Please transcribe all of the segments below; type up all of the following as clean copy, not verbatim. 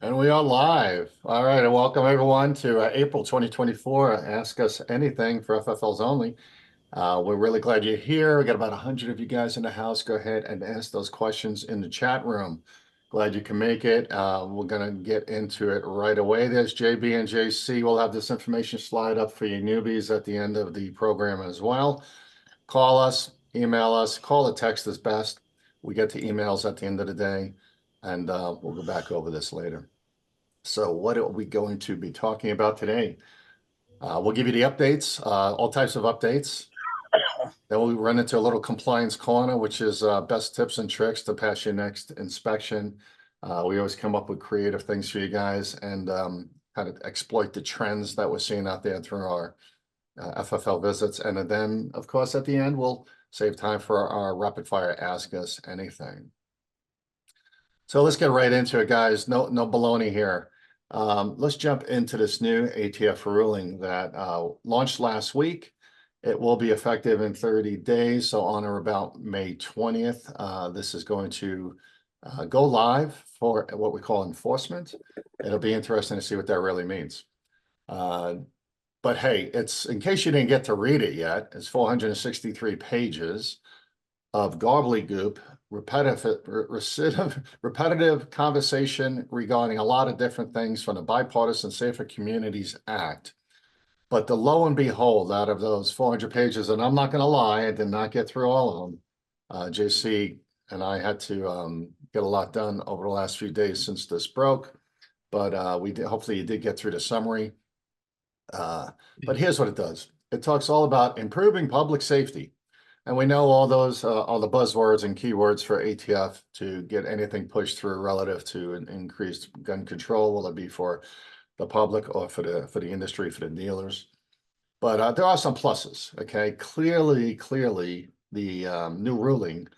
And we are live. All right, and welcome everyone to April 2024. Ask Us Anything for FFLs only. We're really glad you're here. We got about 100 of you guys in the house. Go ahead and ask those questions in the chat room. Glad you can make it. We're going to get into it right away. There's JB and JC. We'll have this information slide up for you newbies at the end of the program as well. Call us, email us, call or text is best. We get to emails at the end of the day, and we'll go back over this later. So what are we going to be talking about today? We'll give you the updates, all types of updates. Then we'll run into a little compliance corner, which is best tips and tricks to pass your next inspection. We always come up with creative things for you guys and kind of exploit the trends that we're seeing out there through our FFL visits. And then, of course, at the end, we'll save time for our rapid fire Ask Us Anything. So let's get right into it, guys. No baloney here. Let's jump into this new ATF ruling that launched last week. It will be effective in 30 days, so on or about May 20th. This is going to go live for what we call enforcement. It'll be interesting to see what that really means. But hey, it's in case you didn't get to read it yet, it's 463 pages of gobbledygook, repetitive conversation regarding a lot of different things from the Bipartisan Safer Communities Act. But the lo and behold, out of those 400 pages, and I'm not going to lie, I did not get through all of them. JC and I had to get a lot done over the last few days since this broke, but we did. Hopefully you did get through the summary. But here's what it does. It talks all about improving public safety. And we know all those, all the buzzwords and keywords for ATF to get anything pushed through relative to an increased gun control, will it be for the public or for the industry, for the dealers. But there are some pluses, okay? Clearly, the new ruling,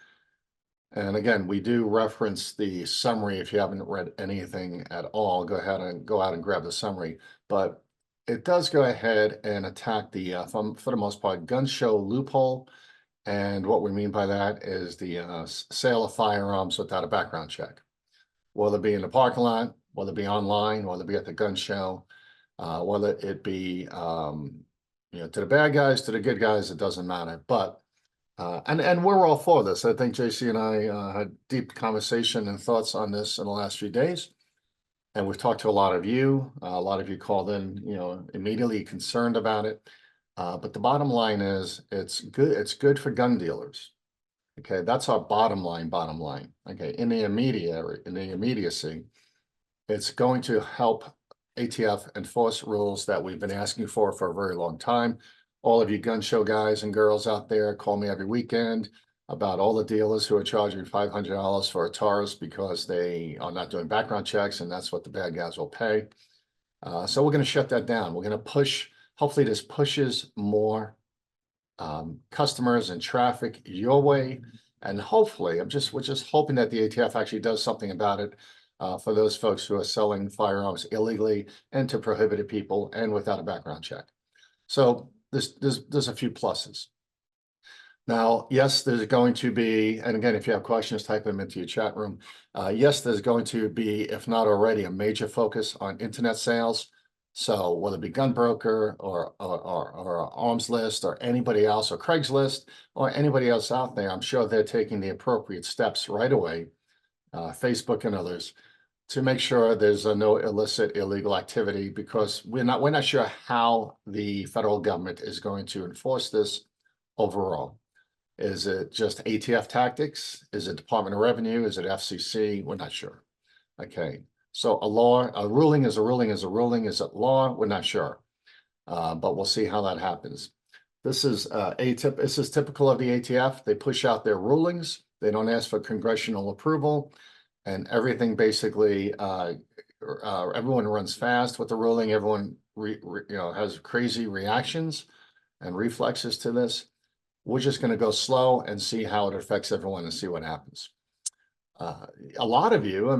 and again, we do reference the summary. If you haven't read anything at all, go ahead and go out and grab the summary. But it does go ahead and attack the, for the most part, gun show loophole. And what we mean by that is the sale of firearms without a background check. Whether it be in the parking lot, whether it be online, whether it be at the gun show, whether it be to the bad guys, to the good guys, it doesn't matter. But and we're all for this. I think JC and I had deep conversation and thoughts on this in the last few days. And we've talked to a lot of you. A lot of you called in, immediately concerned about it. But the bottom line is it's good. It's good for gun dealers. Okay, that's our bottom line. Okay, in the immediacy, it's going to help ATF enforce rules that we've been asking for a very long time. All of you gun show guys and girls out there call me every weekend about all the dealers who are charging $500 for a Taurus because they are not doing background checks, and that's what the bad guys will pay. So we're going to shut that down. We're going to push. Hopefully this pushes more customers and traffic your way. And hopefully, we're just hoping that the ATF actually does something about it for those folks who are selling firearms illegally and to prohibited people and without a background check. So there's a few pluses. Now, yes, there's going to be, and again, if you have questions, type them into your chat room. Yes, there's going to be, if not already, a major focus on internet sales. So whether it be Gun Broker or Arms List or anybody else, or Craigslist or anybody else out there, I'm sure they're taking the appropriate steps right away, Facebook and others, to make sure there's no illicit, illegal activity, because we're not sure how the federal government is going to enforce this overall. Is it just ATF tactics? Is it Department of Revenue? Is it FCC? We're not sure. Okay. So a ruling is a ruling is a ruling. Is it law? We're not sure, but we'll see how that happens. This is typical of the ATF. They push out their rulings. They don't ask for congressional approval, and everything basically. Everyone runs fast with the ruling. Everyone has crazy reactions and reflexes to this. We're just going to go slow and see how it affects everyone and see what happens. A lot of you,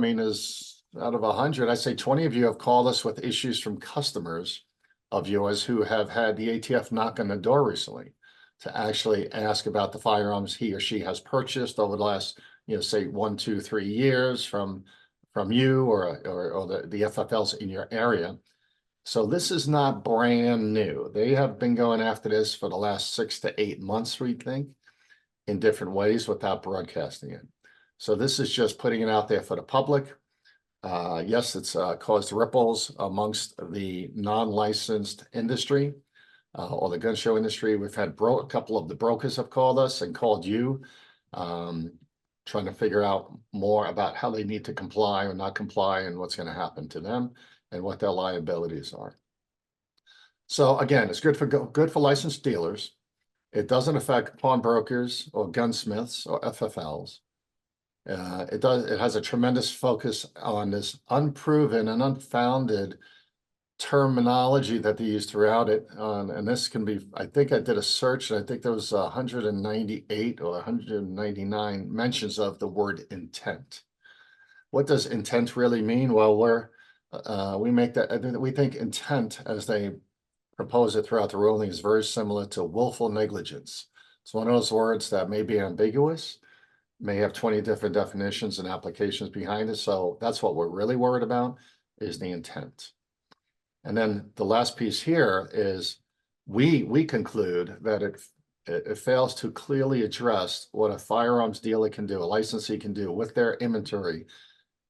out of 100, I'd say 20 of you have called us with issues from customers of yours who have had the ATF knock on the door recently to actually ask about the firearms he or she has purchased over the last, say 1, 2, 3 years from from you or the FFLs in your area. So this is not brand new. They have been going after this for the last 6 to 8 months, we think, in different ways without broadcasting it. So this is just putting it out there for the public. Yes, it's caused ripples amongst the non-licensed industry or the gun show industry. We've had a couple of the brokers have called us and called you, trying to figure out more about how they need to comply or not comply and what's going to happen to them and what their liabilities are. So again, it's good for licensed dealers. It doesn't affect pawnbrokers or gunsmiths or FFLs. It has a tremendous focus on this unproven and unfounded terminology that they use throughout it. And this can be, I think I did a search, and I think there was 198 or 199 mentions of the word intent. What does intent really mean? Well, we think intent, as they propose it throughout the ruling, is very similar to willful negligence. It's one of those words that may be ambiguous, may have 20 different definitions and applications behind it. So that's what we're really worried about, is the intent. And then the last piece here is we conclude that it fails to clearly address what a firearms dealer can do, a licensee can do with their inventory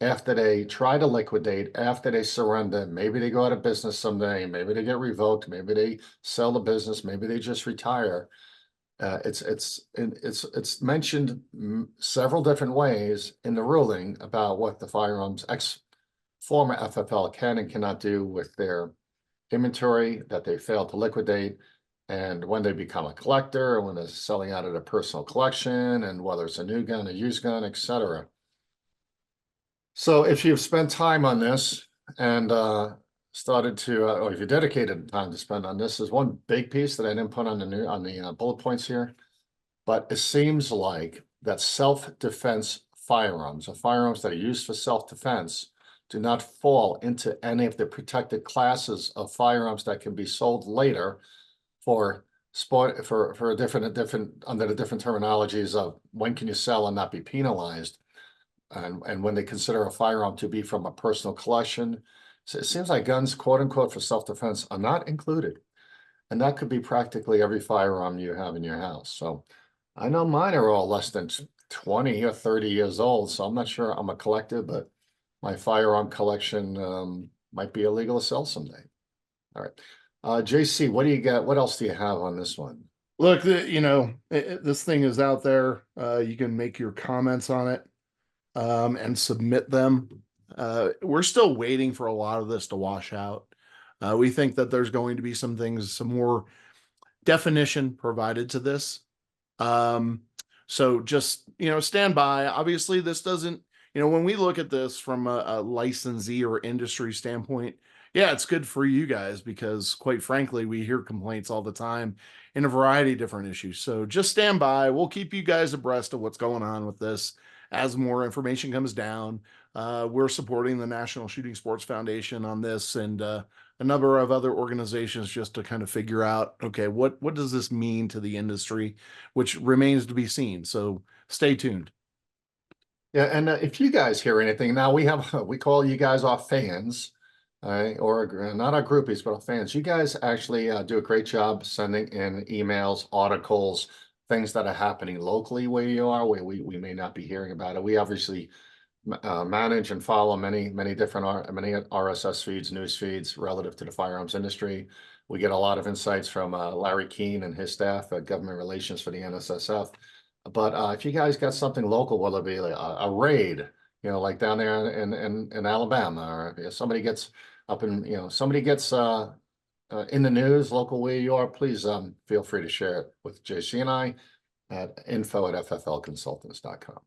after they try to liquidate, after they surrender. Maybe they go out of business someday, maybe they get revoked, maybe they sell the business, maybe they just retire. It's mentioned several different ways in the ruling about what the firearms former FFL can and cannot do with their inventory that they failed to liquidate, and when they become a collector, or when they're selling out of their personal collection, and whether it's a new gun, a used gun, etc. So if you've spent time on this and started to, or if you dedicated time to spend on this, is one big piece that I didn't put on the bullet points here. But it seems like that self-defense firearms, or firearms that are used for self-defense, do not fall into any of the protected classes of firearms that can be sold later for sport, for different under the different terminologies of when can you sell and not be penalized, and when they consider a firearm to be from a personal collection. So it seems like guns, quote unquote, for self-defense are not included, and that could be practically every firearm you have in your house. So I know mine are all less than 20 or 30 years old, so I'm not sure I'm a collector, but my firearm collection might be illegal to sell someday. All right. JC, what do you got? What else do you have on this one? Look, this thing is out there. You can make your comments on it and submit them. We're still waiting for a lot of this to wash out. We think that there's going to be some more definition provided to this. So just, stand by. Obviously, this doesn't, when we look at this from a licensee or industry standpoint, yeah, it's good for you guys because, quite frankly, we hear complaints all the time in a variety of different issues. So just stand by. We'll keep you guys abreast of what's going on with this as more information comes down. We're supporting the National Shooting Sports Foundation on this, and a number of other organizations, just to kind of figure out, okay, what does this mean to the industry, which remains to be seen. So stay tuned. Yeah, and if you guys hear anything, now we call you guys our fans, or not our groupies, but our fans. You guys actually do a great job sending in emails, articles, things that are happening locally where you are, where we may not be hearing about it. We obviously manage and follow many different RSS feeds, news feeds relative to the firearms industry. We get a lot of insights from Larry Keene and his staff at Government Relations for the NSSF. But if you guys got something local, whether it be like a raid, like down there in Alabama, or if somebody gets up in, somebody gets in the news local where you are, please feel free to share it with JC and I at info@fflconsultants.com.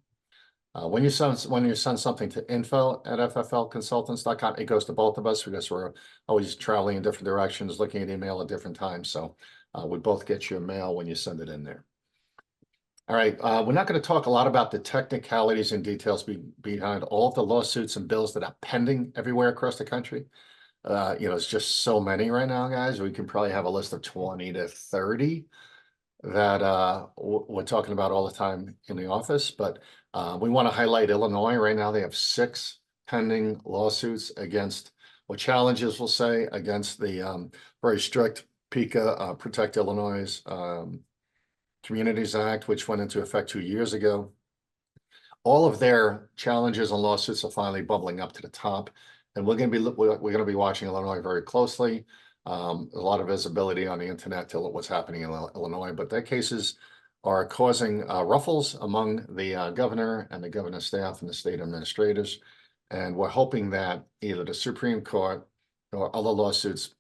When you send something to info@fflconsultants.com, it goes to both of us because we're always traveling in different directions, looking at email at different times. So we both get your mail when you send it in there. All right, we're not going to talk a lot about the technicalities and details behind all of the lawsuits and bills that are pending everywhere across the country. It's just so many right now, guys. We can probably have a list of 20 to 30 that we're talking about all the time in the office. But we want to highlight Illinois right now. They have 6 pending lawsuits against, or challenges, we'll say, against the very strict PICA, Protect Illinois Communities Act, which went into effect 2 years ago. All of their challenges and lawsuits are finally bubbling up to the top, and we're going to be watching Illinois very closely. A lot of visibility on the internet to what's happening in Illinois, but their cases are causing ruffles among the governor and the governor's staff and the state administrators. And we're hoping that either the Supreme Court or other lawsuits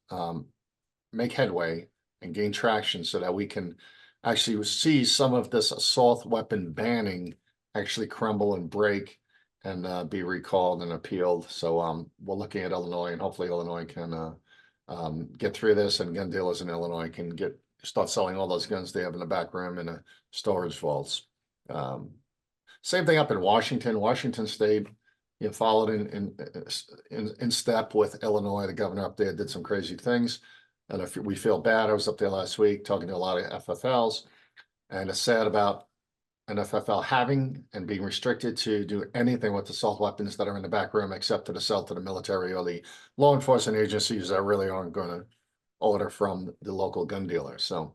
make headway and gain traction so that we can actually see some of this assault weapon banning actually crumble and break and be recalled and appealed. So we're looking at Illinois, and hopefully Illinois can get through this, and gun dealers in Illinois can start selling all those guns they have in the back room in the storage vaults. Same thing up in Washington. Washington State, followed in step with Illinois. The governor up there did some crazy things, and if we feel bad, I was up there last week talking to a lot of FFLs, and it's sad about an FFL having and being restricted to do anything with assault weapons that are in the back room, except to sell to the military or the law enforcement agencies that really aren't going to order from the local gun dealer. So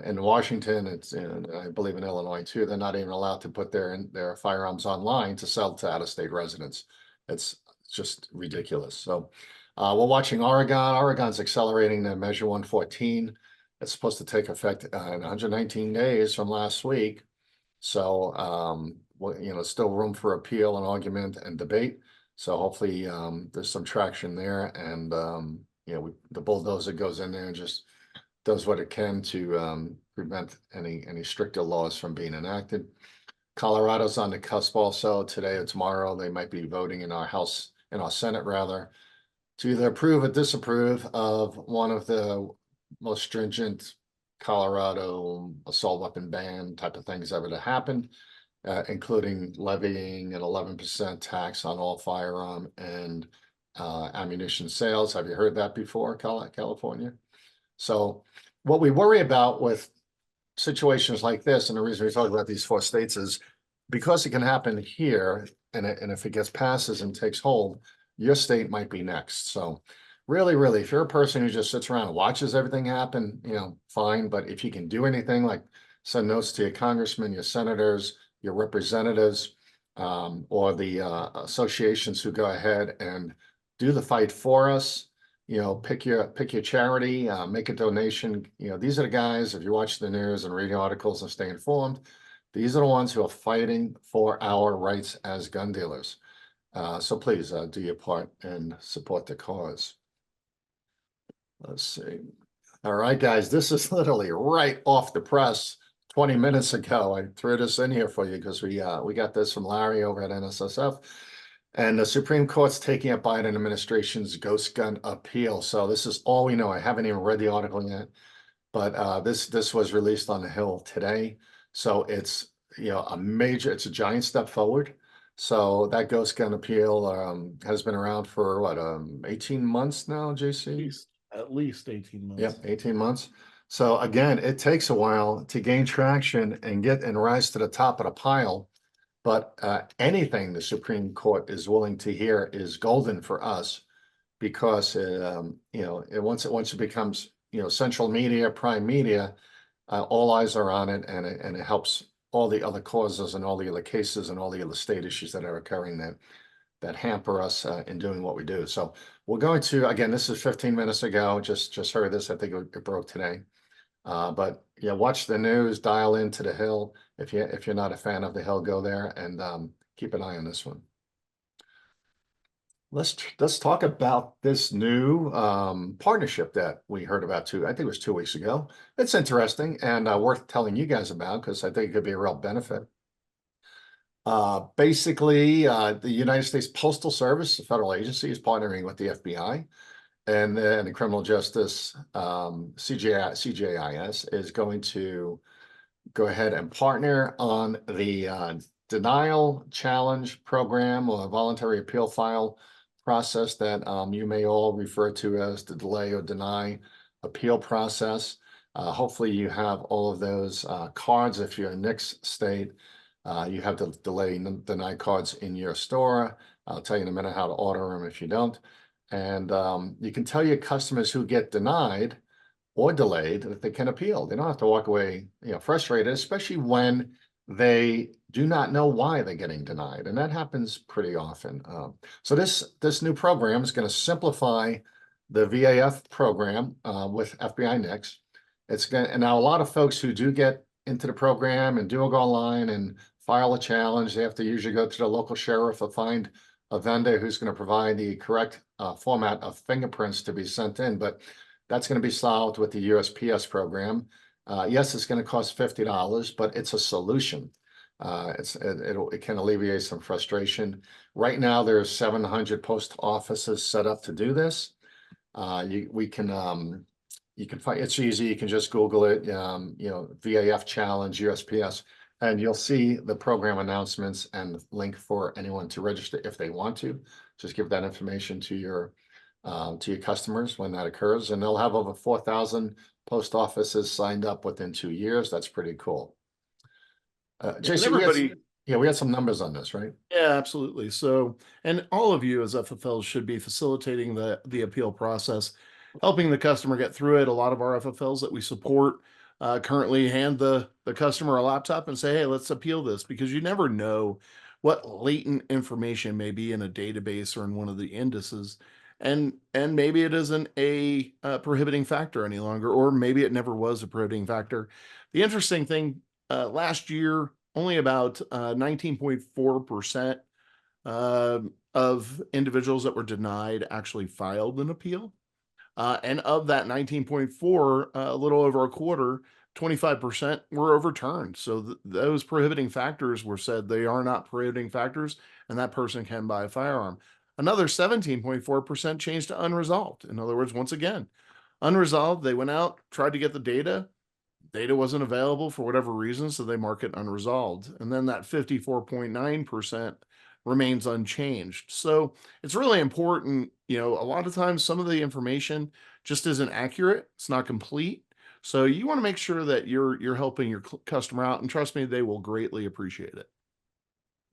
in Washington, and I believe in Illinois too, they're not even allowed to put their firearms online to sell to out-of-state residents. It's just ridiculous. So we're watching Oregon. Oregon's accelerating their Measure 114. It's supposed to take effect in 119 days from last week. So, still room for appeal and argument and debate. So hopefully there's some traction there, and the bulldozer goes in there and just does what it can to prevent any stricter laws from being enacted. Colorado's on the cusp also. Today or tomorrow, they might be voting in our Senate rather, to either approve or disapprove of one of the most stringent Colorado assault weapon ban type of things ever to happen, including levying an 11% tax on all firearm and ammunition sales. Have you heard that before, California? So what we worry about with situations like this, and the reason we talk about these 4 states, is because it can happen here, and if it gets passes and takes hold, your state might be next. So really, if you're a person who just sits around and watches everything happen, fine. But if you can do anything, like send notes to your congressmen, your senators, your representatives, or the associations who go ahead and do the fight for us, pick your charity, make a donation. These are the guys, if you watch the news and read articles and stay informed, these are the ones who are fighting for our rights as gun dealers. So please do your part and support the cause. Let's see. All right, guys, this is literally right off the press 20 minutes ago. I threw this in here for you because we got this from Larry over at NSSF. And the Supreme Court's taking up Biden administration's ghost gun appeal. So this is all we know. I haven't even read the article yet, but this was released on the Hill today. So it's it's a giant step forward. So that ghost gun appeal has been around for what 18 months now, JC? At least 18 months. Yep, 18 months. So again, it takes a while to gain traction and rise to the top of the pile. But anything the Supreme Court is willing to hear is golden for us, because once it becomes central media, prime media, all eyes are on it, and it helps all the other causes and all the other cases and all the other state issues that are occurring that hamper us in doing what we do. So we're going to, again, this is 15 minutes ago, just heard this. I think it broke today. But watch the news, dial into the Hill. If you're not a fan of the Hill, go there and keep an eye on this one. Let's talk about this new partnership that we heard about I think it was 2 weeks ago. It's interesting and worth telling you guys about, because I think it could be a real benefit. Basically, the United States Postal Service, a federal agency, is partnering with the FBI. And then the Criminal Justice CJIS is going to go ahead and partner on the denial challenge program, or voluntary appeal file process that you may all refer to as the delay or deny appeal process. Hopefully you have all of those cards if you're in Nick's state. You have the delay deny cards in your store. I'll tell you in a minute how to order them if you don't. And you can tell your customers who get denied or delayed that they can appeal. They don't have to walk away, frustrated, especially when they do not know why they're getting denied, and that happens pretty often. So this new program is going to simplify the VAF program with FBI Next. And now a lot of folks who do get into the program and do go online and file a challenge, they have to usually go to the local sheriff or find a vendor who's going to provide the correct format of fingerprints to be sent in. But that's going to be solved with the USPS program. Yes, it's going to cost $50, but it's a solution. It can alleviate some frustration. Right now, there's 700 post offices set up to do this. You can find it's easy. You can just Google it. VAF challenge USPS, and you'll see the program announcements and link for anyone to register if they want to. Just give that information to your customers when that occurs, and they'll have over 4,000 post offices signed up within 2 years. That's pretty cool. JC, we had some numbers on this, right? Yeah, absolutely. So, and all of you as FFLs should be facilitating the appeal process, helping the customer get through it. A lot of our FFLs that we support currently hand the customer a laptop and say, hey, let's appeal this, because you never know what latent information may be in a database or in one of the indices. And maybe it isn't a prohibiting factor any longer, or maybe it never was a prohibiting factor. The interesting thing, last year, only about 19.4% of individuals that were denied actually filed an appeal. And of that 19.4, a little over a quarter, 25% were overturned. So those prohibiting factors were said they are not prohibiting factors, and that person can buy a firearm. Another 17.4% changed to unresolved. In other words, once again, unresolved, they went out, tried to get the data. Data wasn't available for whatever reason, so they mark it unresolved. And then that 54.9% remains unchanged. So it's really important. A lot of times some of the information just isn't accurate. It's not complete. So you want to make sure that you're helping your customer out, and trust me, they will greatly appreciate it.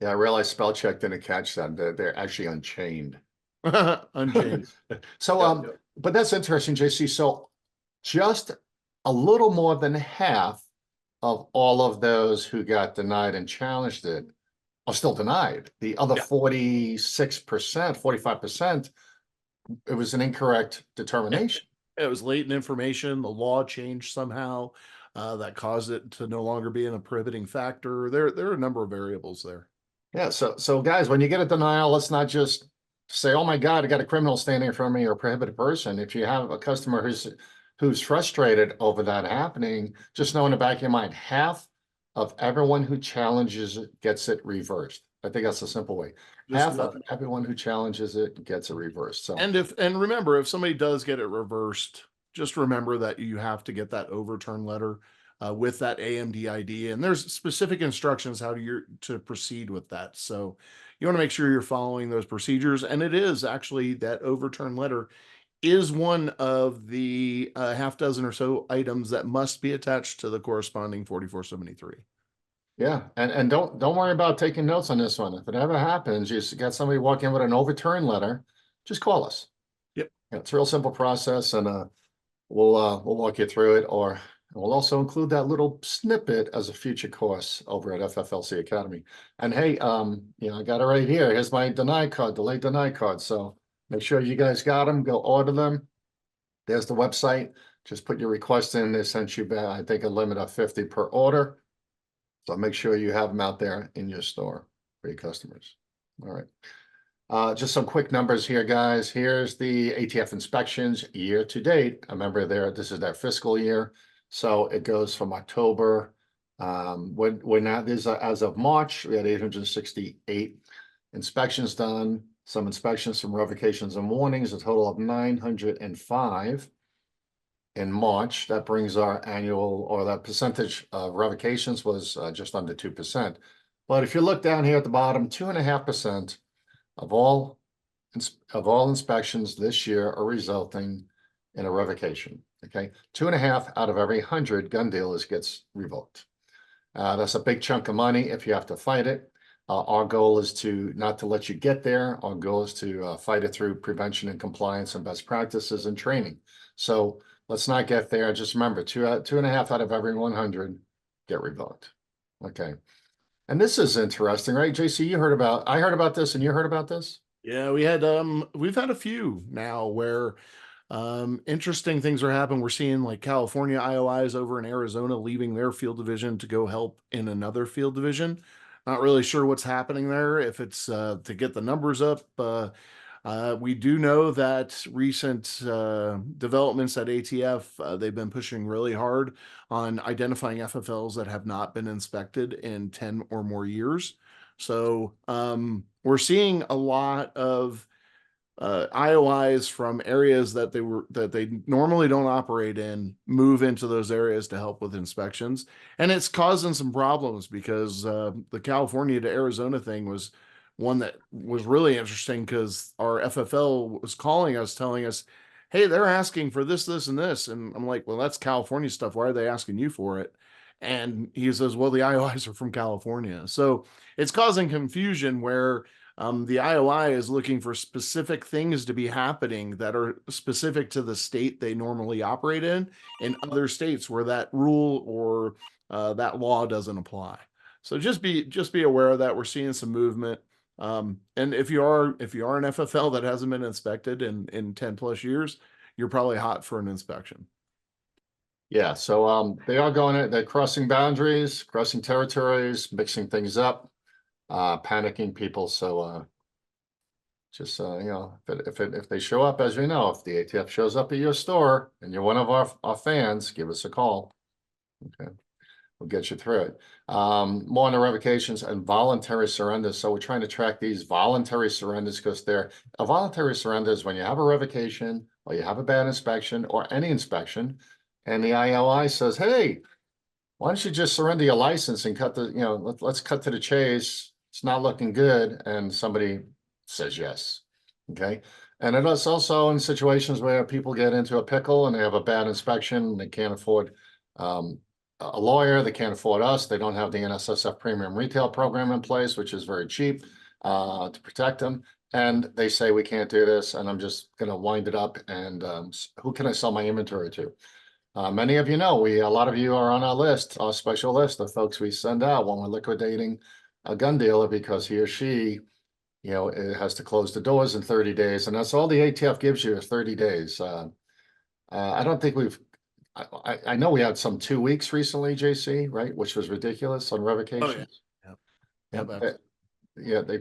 Yeah, I realized spell check didn't catch that. They're actually unchained. Unchained. So, but that's interesting, JC. So just a little more than half of all of those who got denied and challenged it are still denied. The other 46%, 45%, it was an incorrect determination. It was latent information. The law changed somehow that caused it to no longer be a prohibiting factor. There are a number of variables there. Yeah. So guys, when you get a denial, let's not just say, oh my God, I got a criminal standing in front of me or a prohibited person. If you have a customer who's frustrated over that happening, just know in the back of your mind, half of everyone who challenges it gets it reversed. I think that's a simple way. Half of everyone who challenges it gets it reversed. So, and remember, if somebody does get it reversed, just remember that you have to get that overturn letter with that AMD ID, and there's specific instructions how to proceed with that. So you want to make sure you're following those procedures, and it is actually that overturn letter is one of the half dozen or so items that must be attached to the corresponding 4473. Yeah, and don't worry about taking notes on this one. If it ever happens, you got somebody walk in with an overturn letter, just call us. Yep, yeah, it's a real simple process, and we'll walk you through it, or we'll also include that little snippet as a future course over at FFLC Academy. And hey, I got it right here. Here's my delayed deny card. So make sure you guys got them. Go order them. There's the website. Just put your request in. They sent you back, I think, a limit of 50 per order. So make sure you have them out there in your store for your customers. All right. Just some quick numbers here, guys. Here's the ATF inspections year to date. Remember this is their fiscal year. So it goes from October. We're not, this as of March, we had 868 inspections done. Some inspections, some revocations and warnings, a total of 905 in March. That brings our annual, or that percentage of revocations was just under 2%. But if you look down here at the bottom, 2.5% of all inspections this year are resulting in a revocation. Okay, 2.5 out of every 100 gun dealers gets revoked. That's a big chunk of money if you have to fight it. Our goal is to not to let you get there. Our goal is to fight it through prevention and compliance and best practices and training. So let's not get there. Just remember, 2.5 out of every 100 get revoked. Okay. And this is interesting, right? JC, I heard about this and you heard about this? Yeah, we've had a few now where interesting things are happening. We're seeing like California IOIs over in Arizona leaving their field division to go help in another field division. Not really sure what's happening there, if it's to get the numbers up. We do know that recent developments at ATF, they've been pushing really hard on identifying FFLs that have not been inspected in 10 or more years. So we're seeing a lot of IOIs from areas that they normally don't operate in move into those areas to help with inspections, and it's causing some problems because the California to Arizona thing was one that was really interesting because our FFL was calling us telling us, hey, they're asking for this, this, and this, and I'm like, well, that's California stuff. Why are they asking you for it? And he says, well, the IOIs are from California, so it's causing confusion where the IOI is looking for specific things to be happening that are specific to the state they normally operate in other states where that rule or that law doesn't apply. So just be aware of that. We're seeing some movement. And if you are an FFL that hasn't been inspected in 10 plus years, you're probably hot for an inspection. Yeah, so they are they're crossing boundaries, crossing territories, mixing things up, panicking people. So just you know, if they show up, as you know, if the ATF shows up at your store and you're one of our fans, give us a call. Okay, we'll get you through it. More on the revocations and voluntary surrenders. So we're trying to track these voluntary surrenders because a voluntary surrender is when you have a revocation or you have a bad inspection or any inspection, and the ILI says, "Hey, why don't you just surrender your license and cut let's cut to the chase. It's not looking good." And somebody says yes. Okay. And it is also in situations where people get into a pickle and they have a bad inspection and they can't afford a lawyer, they can't afford us, they don't have the NSSF premium retail program in place, which is very cheap to protect them. And they say, we can't do this, and I'm just going to wind it up. And who can I sell my inventory to? Many of you know, a lot of you are on our list, our special list of folks we send out when we're liquidating a gun dealer because he or she, it has to close the doors in 30 days. And that's all the ATF gives you is 30 days. I don't think I know we had some 2 weeks recently, JC, right? Which was ridiculous on revocations. Oh, yeah. Yep. Yeah, they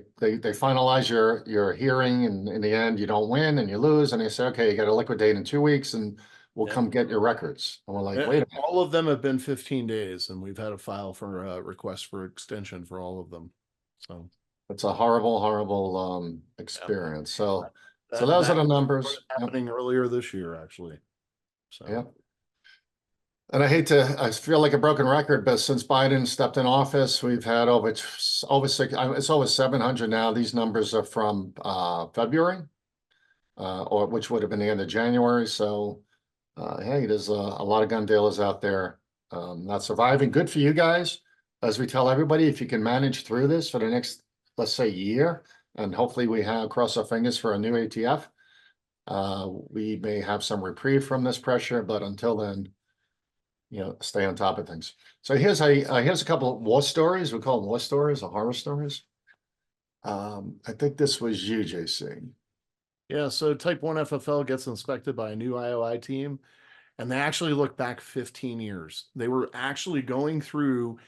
finalize your hearing, and in the end, you don't win and you lose, and they say, okay, you got to liquidate in 2 weeks, and we'll come get your records. And we're like, wait a minute. All of them have been 15 days, and we've had a file for a request for extension for all of them. So it's a horrible, horrible experience. So those are the numbers happening earlier this year, actually. So yeah. And I feel like a broken record, but since Biden stepped in office, we've had it's over 700 now. These numbers are from February, or which would have been the end of January. So, hey, there's a lot of gun dealers out there not surviving. Good for you guys. As we tell everybody, if you can manage through this for the next, let's say, year, and hopefully we cross our fingers for a new ATF, we may have some reprieve from this pressure, but until then, stay on top of things. So here's a couple of war stories. We call them war stories or horror stories. I think this was you, JC. Yeah, so Type 1 FFL gets inspected by a new IOI team, and they actually look back 15 years. They were actually going through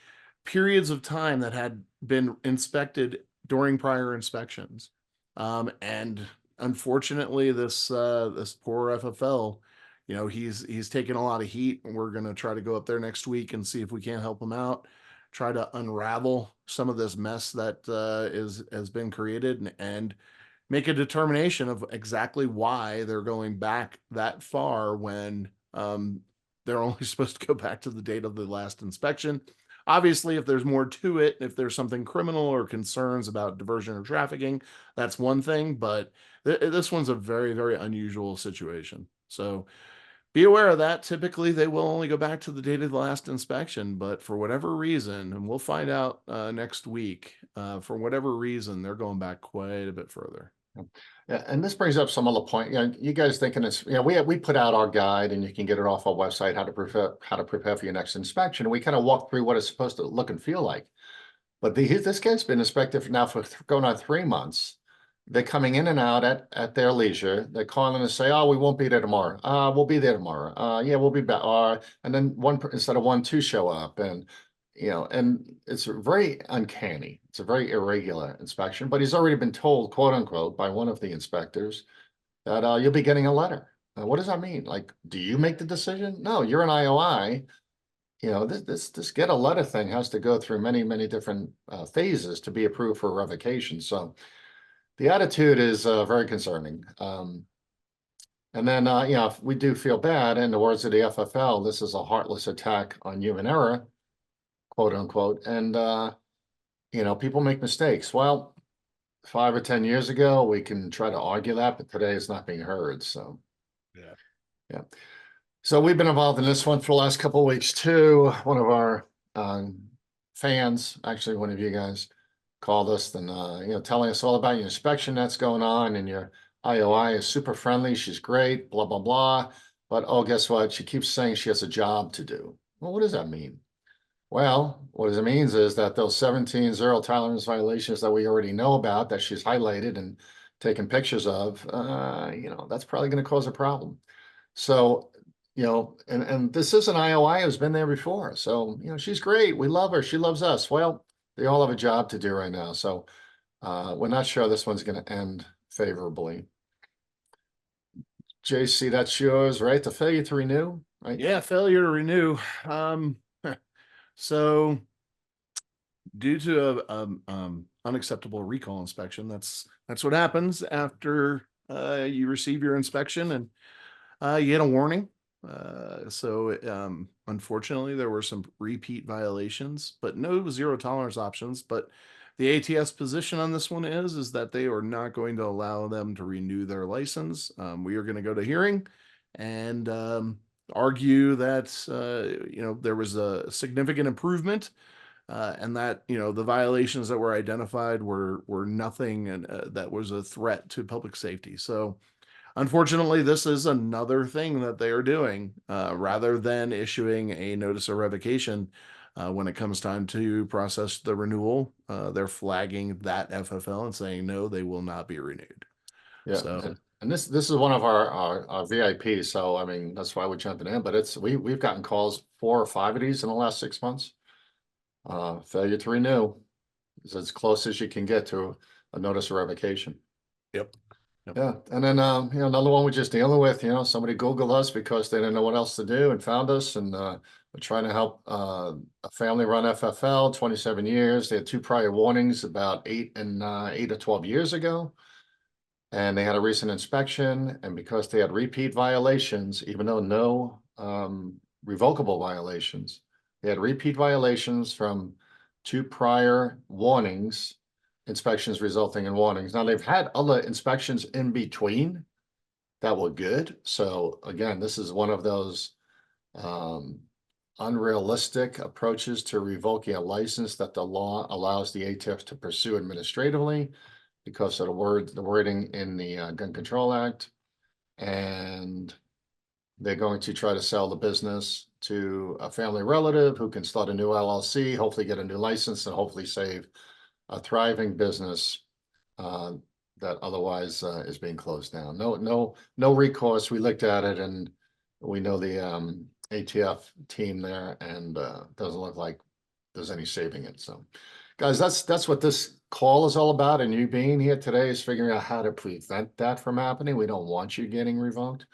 periods of time that had been inspected during prior inspections. And unfortunately, this poor FFL, he's taking a lot of heat, and we're going to try to go up there next week and see if we can't help him out, try to unravel some of this mess that has been created, and make a determination of exactly why they're going back that far when they're only supposed to go back to the date of the last inspection. Obviously, if there's more to it, if there's something criminal or concerns about diversion or trafficking, that's one thing, but this one's a very, very unusual situation. So be aware of that. Typically, they will only go back to the date of the last inspection, but for whatever reason, and we'll find out next week, for whatever reason, they're going back quite a bit further. Yeah, and this brings up some other point. You guys thinking it's, we put out our guide, and you can get it off our website, how to prepare for your next inspection. We kind of walk through what it's supposed to look and feel like. But this kid's been inspected now for going on 3 months. They're coming in and out at their leisure. They're calling and say, "Oh, we won't be there tomorrow. We'll be there tomorrow. Yeah, we'll be back." And then instead of 1, 2 show up, and and it's very uncanny. It's a very irregular inspection. But he's already been told, quote unquote, by one of the inspectors that you'll be getting a letter. What does that mean? Like, do you make the decision? No, you're an IOI. This get a letter thing has to go through many, many different phases to be approved for revocation. So the attitude is very concerning. And then, if we do feel bad, in the words of the FFL, this is a heartless attack on human error, quote unquote. And, people make mistakes. Well, 5 or 10 years ago, we can try to argue that, but today it's not being heard. So, yeah. So we've been involved in this one for the last couple of weeks too. One of our fans, actually one of you guys, called us and telling us all about your inspection that's going on, and your IOI is super friendly. She's great, blah blah blah. But oh, guess what? She keeps saying she has a job to do. Well, what does that mean? Well, what it means is that those 17 zero tolerance violations that we already know about, that she's highlighted and taken pictures of, that's probably going to cause a problem. So, and this is an IOI who's been there before. So, she's great. We love her. She loves us. Well, they all have a job to do right now. So we're not sure this one's going to end favorably. JC, that's yours, right? The failure to renew, right? Yeah, failure to renew. So due to a unacceptable recall inspection, that's what happens after you receive your inspection and you get a warning. Unfortunately, there were some repeat violations, but no zero tolerance options. But the ATF's position on this one is that they are not going to allow them to renew their license. We are going to go to hearing and argue that there was a significant improvement, and that the violations that were identified were nothing, and that was a threat to public safety. So unfortunately, this is another thing that they are doing. Rather than issuing a notice of revocation when it comes time to process the renewal, they're flagging that FFL and saying no, they will not be renewed. Yeah. So, and this is one of our VIPs. So I mean, that's why we're jumping in. But we've gotten calls 4 or 5 of these in the last 6 months. Failure to renew is as close as you can get to a notice of revocation. Yep. Yeah, and then another one we're just dealing with. Somebody Googled us because they didn't know what else to do and found us, and we're trying to help a family-run FFL, 27 years. They had 2 prior warnings about 8 or 12 years ago, and they had a recent inspection. And because they had repeat violations, even though no revocable violations, they had repeat violations from 2 prior warnings. Inspections resulting in warnings. Now, they've had other inspections in between that were good. So again, this is one of those unrealistic approaches to revoking a license that the law allows the ATF to pursue administratively because of the wording in the Gun Control Act. And they're going to try to sell the business to a family relative who can start a new LLC, hopefully get a new license, and hopefully save a thriving business that otherwise is being closed down. No recourse. We looked at it, and we know the ATF team there, and doesn't look like there's any saving it. So, guys, that's what this call is all about. And you being here today is figuring out how to prevent that from happening. We don't want you getting revoked.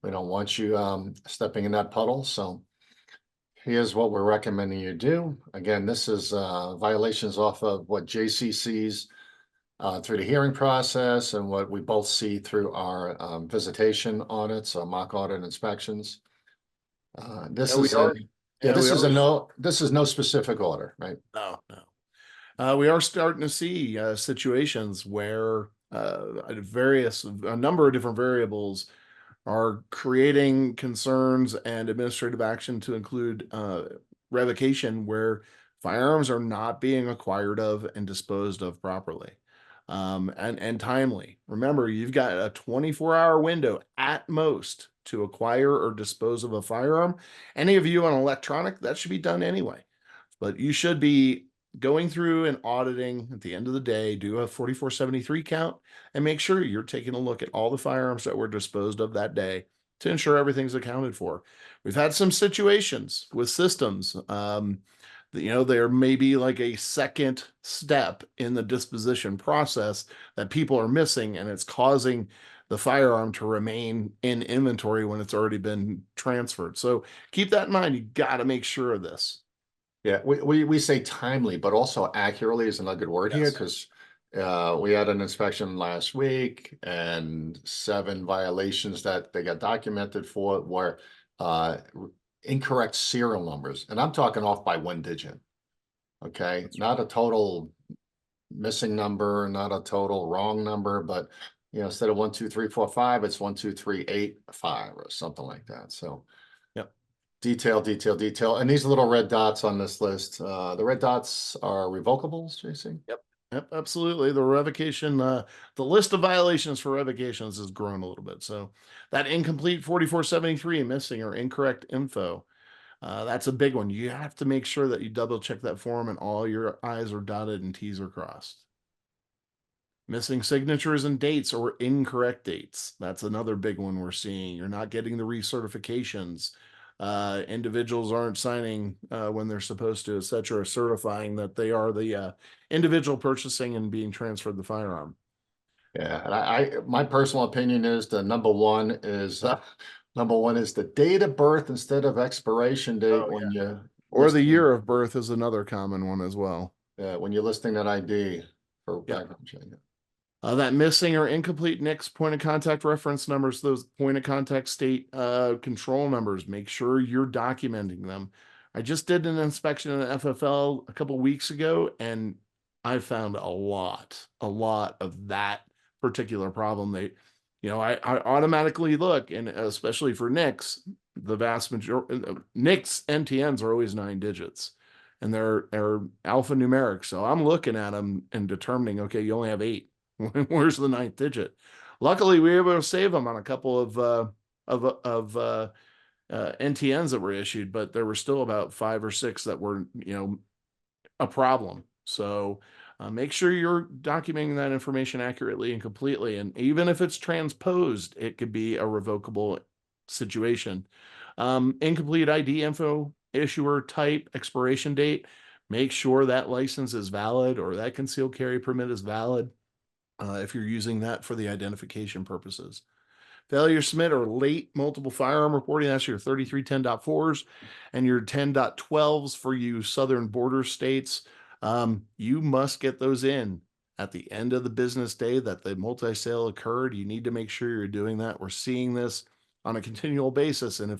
We don't want you stepping in that puddle. So here's what we're recommending you do. Again, this is violations off of what JC sees through the hearing process and what we both see through our visitation audits, mock audit inspections. This is no specific order, right? No. We are starting to see situations where a number of different variables are creating concerns and administrative action to include revocation where firearms are not being acquired of and disposed of properly and timely. Remember, you've got a 24-hour window at most to acquire or dispose of a firearm. Any of you on electronic, that should be done anyway. But you should be going through and auditing at the end of the day, do a 4473 count, and make sure you're taking a look at all the firearms that were disposed of that day to ensure everything's accounted for. We've had some situations with systems. There may be like a second step in the disposition process that people are missing, and it's causing the firearm to remain in inventory when it's already been transferred. So keep that in mind. You got to make sure of this. Yeah, we say timely, but also accurately is another good word here, Yes. because we had an inspection last week and 7 violations that they got documented for were incorrect serial numbers. And I'm talking off by 1 digit. Okay, not a total missing number, not a total wrong number, but instead of 1, 2, 3, 4, 5, it's 1, 2, 3, 8, 5 or something like that. So detail, detail, detail. And these little red dots on this list, the red dots are revocables, JC? Yep, absolutely. The revocation, the list of violations for revocations has grown a little bit. So that incomplete 4473, missing or incorrect info, that's a big one. You have to make sure that you double check that form and all your I's are dotted and T's are crossed. Missing signatures and dates or incorrect dates. That's another big one we're seeing. You're not getting the recertifications. Individuals aren't signing when they're supposed to, etc., certifying that they are the individual purchasing and being transferred the firearm. Yeah, and my personal opinion is the number one is the date of birth instead of expiration date when you or the year of birth is another common one as well. When you're listing that ID for background check. That missing or incomplete NICS point of contact reference numbers, those point of contact state control numbers, make sure you're documenting them. I just did an inspection in FFL a couple weeks ago, and I found a lot of that particular problem. I automatically look, and especially for NICS, the vast majority NICS NTNs are always 9 digits, and they're alphanumeric. So I'm looking at them and determining, okay, you only have 8. Where's the 9th digit? Luckily, we were able to save them on a couple of NTNs that were issued, but there were still about 5 or 6 that were, a problem. So make sure you're documenting that information accurately and completely. And even if it's transposed, it could be a revocable situation. Incomplete ID info, issuer type, expiration date. Make sure that license is valid or that concealed carry permit is valid. If you're using that for the identification purposes. Failure to submit or late multiple firearm reporting, that's your 3310.4s and your 10.12s for you southern border states. You must get those in at the end of the business day that the multi-sale occurred. You need to make sure you're doing that. We're seeing this on a continual basis. And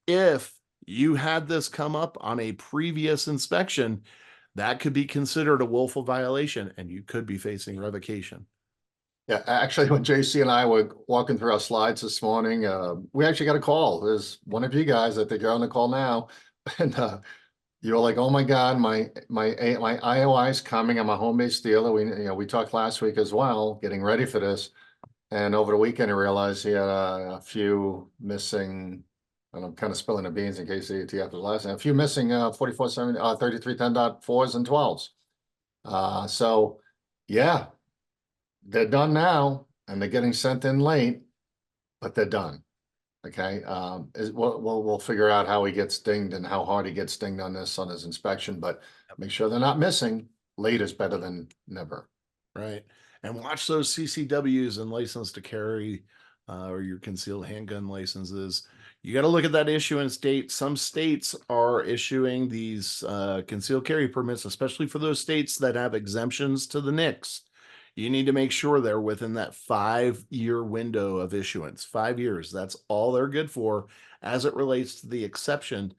if you had this come up on a previous inspection, that could be considered a willful violation and you could be facing revocation. Yeah, actually, when JC and I were walking through our slides this morning, we actually got a call. There's one of you guys, I think you're on the call now, and you're like, "Oh my God, my IOI is coming. I'm a home-based dealer." We talked last week as well, getting ready for this, and over the weekend I realized he had a few missing. And I'm kind of spilling the beans in case the ATF was last. A few missing 4470, 3310.4s and 12s. So yeah. They're done now, and they're getting sent in late, but they're done. Okay, we'll figure out how he gets dinged and how hard he gets dinged on this on his inspection, but make sure they're not missing. Late is better than never. Right, and watch those CCWs and license to carry or your concealed handgun licenses. You got to look at that issuance date. Some states are issuing these concealed carry permits, especially for those states that have exemptions to the NICS. You need to make sure they're within that 5-year window of issuance. 5 years, that's all they're good for as it relates to the exception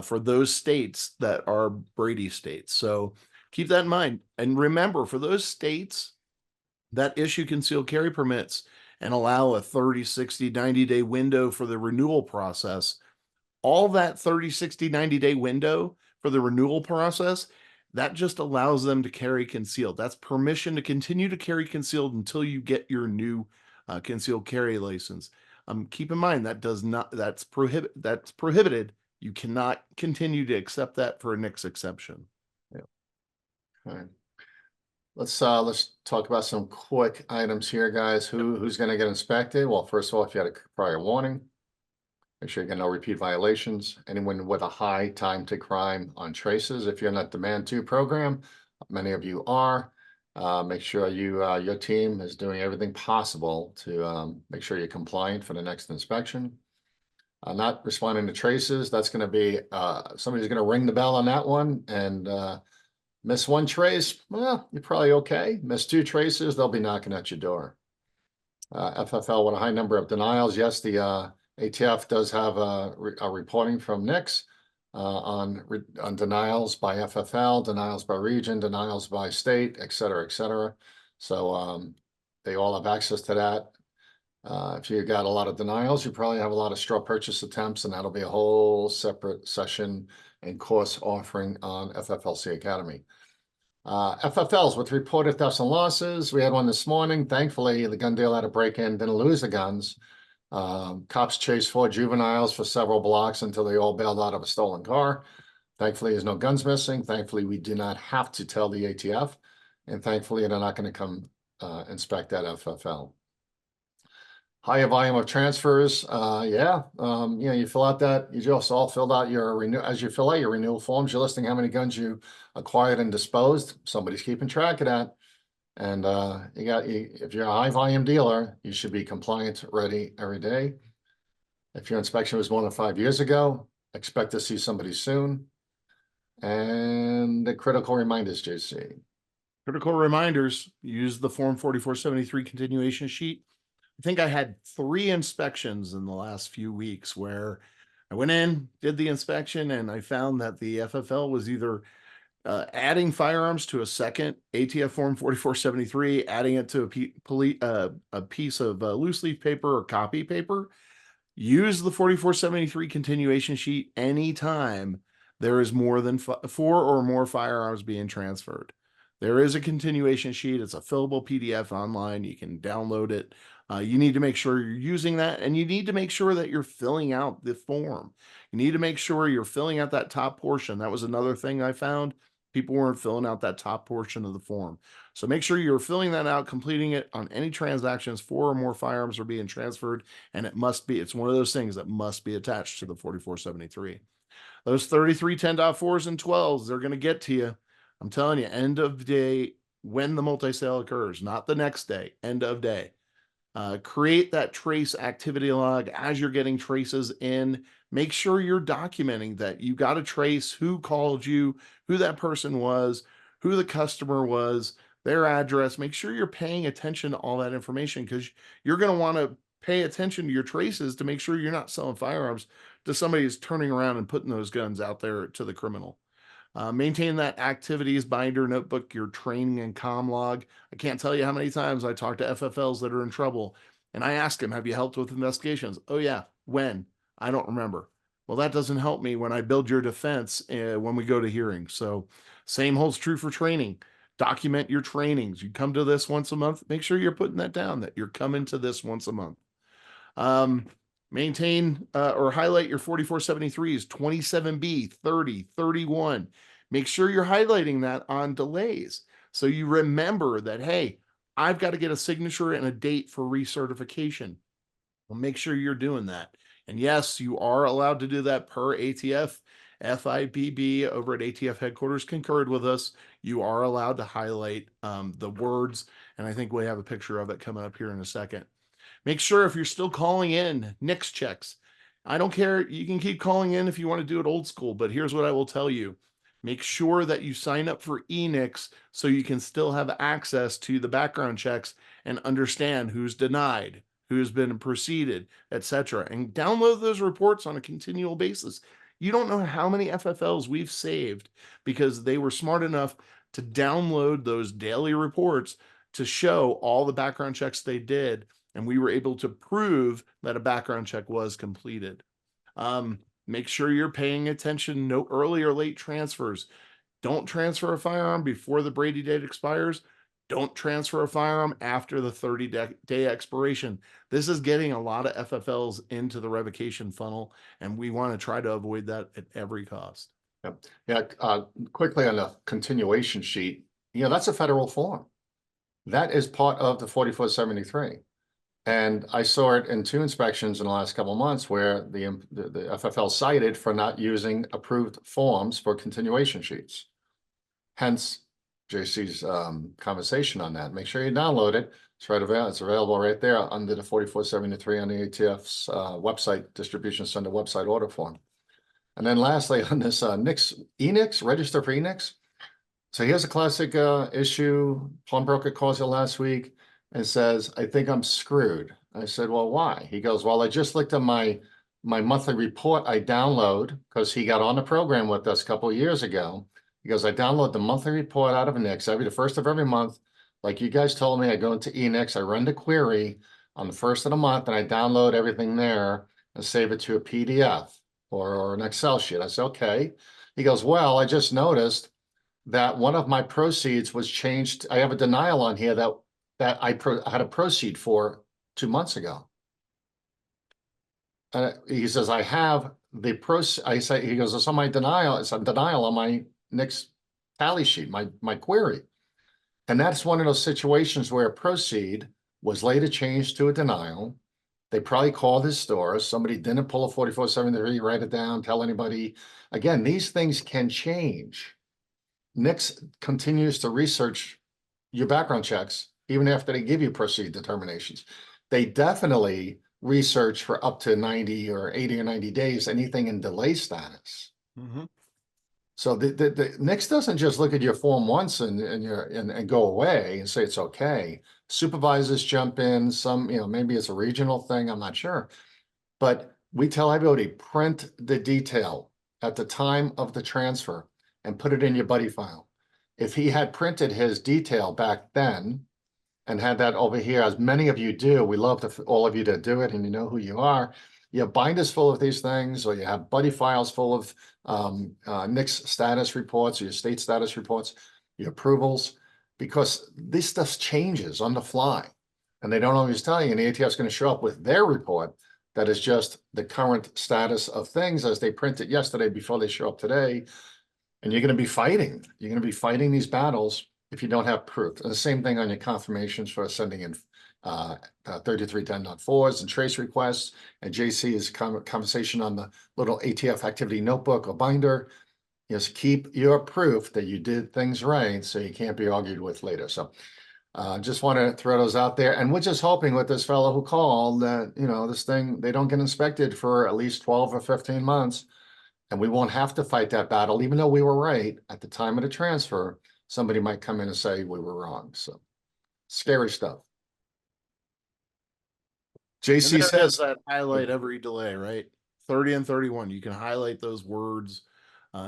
for those states that are Brady states. So keep that in mind. And remember, for those states that issue concealed carry permits and allow a 30, 60, 90-day window for the renewal process, all that 30, 60, 90-day window for the renewal process, that just allows them to carry concealed. That's permission to continue to carry concealed until you get your new concealed carry license. Keep in mind that's prohibited. You cannot continue to accept that for a NICS exception. Yeah. All right. Let's talk about some quick items here, guys. Who's going to get inspected? Well, first of all, if you had a prior warning, make sure you get no repeat violations. Anyone with a high time to crime on traces, if you're in that Demand 2 program, many of you are, make sure your team is doing everything possible to make sure you're compliant for the next inspection. Not responding to traces, that's going to be, somebody's going to ring the bell on that one, and miss one trace, well, you're probably okay. Miss 2 traces, they'll be knocking at your door. FFL with a high number of denials. Yes, the ATF does have a reporting from NICS on denials by FFL, denials by region, denials by state, et cetera, et cetera. So they all have access to that. If you got a lot of denials, you probably have a lot of straw purchase attempts, and that'll be a whole separate session and course offering on FFLC Academy. FFLs with reported thefts and losses. We had one this morning. Thankfully, the gun dealer had a break-in, didn't lose the guns. Cops chased 4 juveniles for several blocks until they all bailed out of a stolen car. Thankfully, there's no guns missing. Thankfully, we do not have to tell the ATF. And thankfully, they're not going to come inspect that FFL. Higher volume of transfers. You fill out that, you just all filled out your as you fill out your renewal forms, you're listing how many guns you acquired and disposed. Somebody's keeping track of that. And if you're a high volume dealer, you should be compliant, ready every day. If your inspection was more than 5 years ago, expect to see somebody soon. And the critical reminders, JC. Critical reminders, use the Form 4473 continuation sheet. I think I had 3 inspections in the last few weeks where I went in, did the inspection, and I found that the FFL was either adding firearms to a second ATF Form 4473, adding it to a piece of loose leaf paper or copy paper. Use the 4473 continuation sheet anytime there is more than 4 or more firearms being transferred. There is a continuation sheet. It's a fillable PDF online. You can download it. You need to make sure you're using that, and you need to make sure that you're filling out the form. You need to make sure you're filling out that top portion. That was another thing I found. People weren't filling out that top portion of the form. So make sure you're filling that out, completing it on any transactions. 4 or more firearms are being transferred, and it's one of those things that must be attached to the 4473. Those 33 10.4s and 12s, they're going to get to you. I'm telling you, end of day when the multi-sale occurs, not the next day, end of day. Create that trace activity log as you're getting traces in. Make sure you're documenting that you got to trace who called you, who that person was, who the customer was, their address. Make sure you're paying attention to all that information, because you're going to want to pay attention to your traces to make sure you're not selling firearms to somebody who's turning around and putting those guns out there to the criminal. Maintain that activities binder notebook, your training and comm log. I can't tell you how many times I talk to FFLs that are in trouble, and I ask them, have you helped with investigations? Oh yeah. When? I don't remember. Well, that doesn't help me when I build your defense when we go to hearing. So same holds true for training. Document your trainings. You come to this once a month, make sure you're putting that down, that you're coming to this once a month. Maintain or highlight your 4473s, 27B, 30, 31. Make sure you're highlighting that on delays, so you remember that, hey, I've got to get a signature and a date for recertification. Well, make sure you're doing that. And yes, you are allowed to do that per ATF. FIPB over at ATF headquarters concurred with us. You are allowed to highlight the words, and I think we have a picture of it coming up here in a second. Make sure if you're still calling in NICS checks, I don't care. You can keep calling in if you want to do it old school, but here's what I will tell you. Make sure that you sign up for eNICS so you can still have access to the background checks and understand who's denied, who's been proceeded, etc. And download those reports on a continual basis. You don't know how many FFLs we've saved because they were smart enough to download those daily reports to show all the background checks they did and we were able to prove that a background check was completed. Make sure you're paying attention. No early or late transfers. Don't transfer a firearm before the Brady date expires. Don't transfer a firearm after the 30-day expiration. This is getting a lot of FFLs into the revocation funnel, and we want to try to avoid that at every cost. Yep. Yeah, quickly on the continuation sheet, that's a federal form. That is part of the 4473. And I saw it in 2 inspections in the last couple of months where the FFL cited for not using approved forms for continuation sheets. Hence, JC's conversation on that. Make sure you download it. It's available right there under the 4473 on the ATF's website, distribution center website order form. And then lastly, on this ENIX, register for ENIX. So here's a classic issue. Pawnbroker calls you last week and says, I think I'm screwed. I said, well, why? He goes, well, I just looked at my monthly report I download, because he got on the program with us a couple of years ago. He goes, I download the monthly report out of NIX the first of every month. Like you guys told me, I go into ENIX, I run the query on the first of the month, and I download everything there and save it to a PDF or an Excel sheet. I said, okay. He goes, well, I just noticed that one of my proceeds was changed. I have a denial on here that I had a proceed for 2 months ago. He says, I have the proceed. I say, he goes, it's on my denial. It's a denial on my NIX tally sheet, my query. And that's one of those situations where a proceed was later changed to a denial. They probably called his store. Somebody didn't pull a 4473, write it down, tell anybody. Again, these things can change. NIX continues to research your background checks even after they give you proceed determinations. They definitely research for up to 90 or 80 or 90 days, anything in delay status. Mm-hmm. So the NIX doesn't just look at your form once and go away and say it's okay. Supervisors jump in, some, maybe it's a regional thing, I'm not sure. But we tell everybody, print the detail at the time of the transfer and put it in your buddy file. If he had printed his detail back then and had that over here, as many of you do, we love all of you to do it, and you know who you are. You have binders full of these things, or you have buddy files full of NIX status reports, or your state status reports, your approvals, because this stuff changes on the fly, and they don't always tell you, and the ATF is going to show up with their report that is just the current status of things as they printed yesterday before they show up today. And you're going to be fighting. You're going to be fighting these battles if you don't have proof. And the same thing on your confirmations for sending in 3310.4s and trace requests. And JC's conversation on the little ATF activity notebook or binder. Just keep your proof that you did things right so you can't be argued with later. So just want to throw those out there. And we're just hoping with this fellow who called that, this thing, they don't get inspected for at least 12 or 15 months. And we won't have to fight that battle, even though we were right at the time of the transfer. Somebody might come in and say we were wrong. So scary stuff. JC says that highlight every delay, right? 30 and 31. You can highlight those words.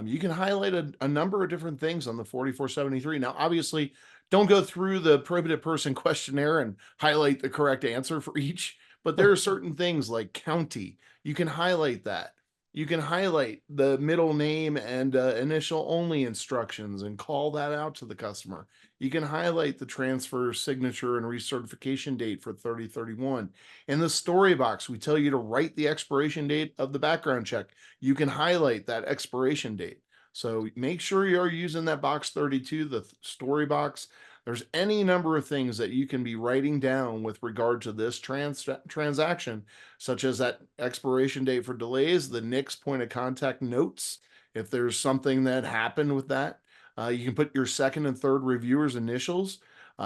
You can highlight a number of different things on the 4473. Now, obviously, don't go through the prohibited person questionnaire and highlight the correct answer for each, but there are certain things like county. You can highlight that. You can highlight the middle name and initial only instructions and call that out to the customer. You can highlight the transfer signature and recertification date for 3031. In the story box, we tell you to write the expiration date of the background check. You can highlight that expiration date. So make sure you're using that box 32, the story box. There's any number of things that you can be writing down with regard to this transaction, such as that expiration date for delays, the NIX point of contact notes. If there's something that happened with that, you can put your second and third reviewer's initials.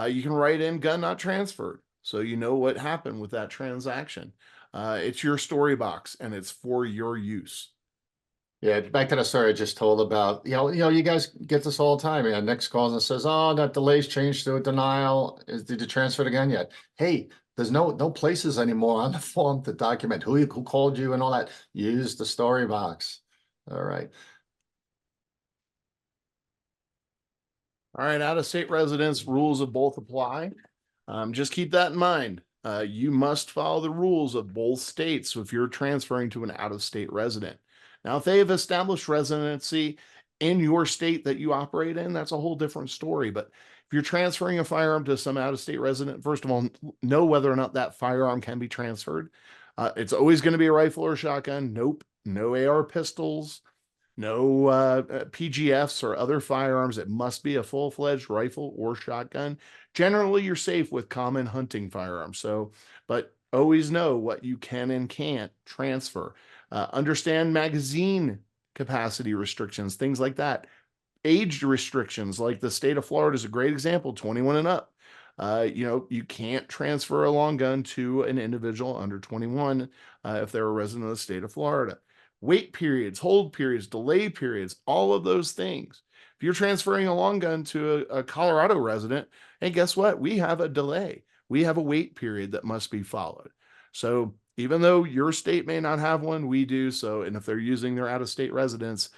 You can write in gun not transferred, so you know what happened with that transaction. It's your story box, and it's for your use. Yeah, back to the story I just told about, you guys get this all the time. Yeah, NIX calls and says, oh, that delay's changed to a denial. Did you transfer it again yet? Hey, there's no places anymore on the form to document who called you and all that. Use the story box. All right. All right, out-of-state residents, rules of both apply. Just keep that in mind. You must follow the rules of both states if you're transferring to an out-of-state resident. Now, if they have established residency in your state that you operate in, that's a whole different story. But if you're transferring a firearm to some out-of-state resident, first of all, know whether or not that firearm can be transferred. It's always going to be a rifle or shotgun. Nope. No AR pistols, no PGFs or other firearms. It must be a full-fledged rifle or shotgun. Generally, you're safe with common hunting firearms. So, but always know what you can and can't transfer. Understand magazine capacity restrictions, things like that. Age restrictions, like the state of Florida is a great example, 21 and up. You can't transfer a long gun to an individual under 21 if they're a resident of the state of Florida. Wait periods, hold periods, delay periods, all of those things. If you're transferring a long gun to a Colorado resident, hey, guess what? We have a delay. We have a wait period that must be followed. So even though your state may not have one, we do. So, and if they're using their out-of-state residence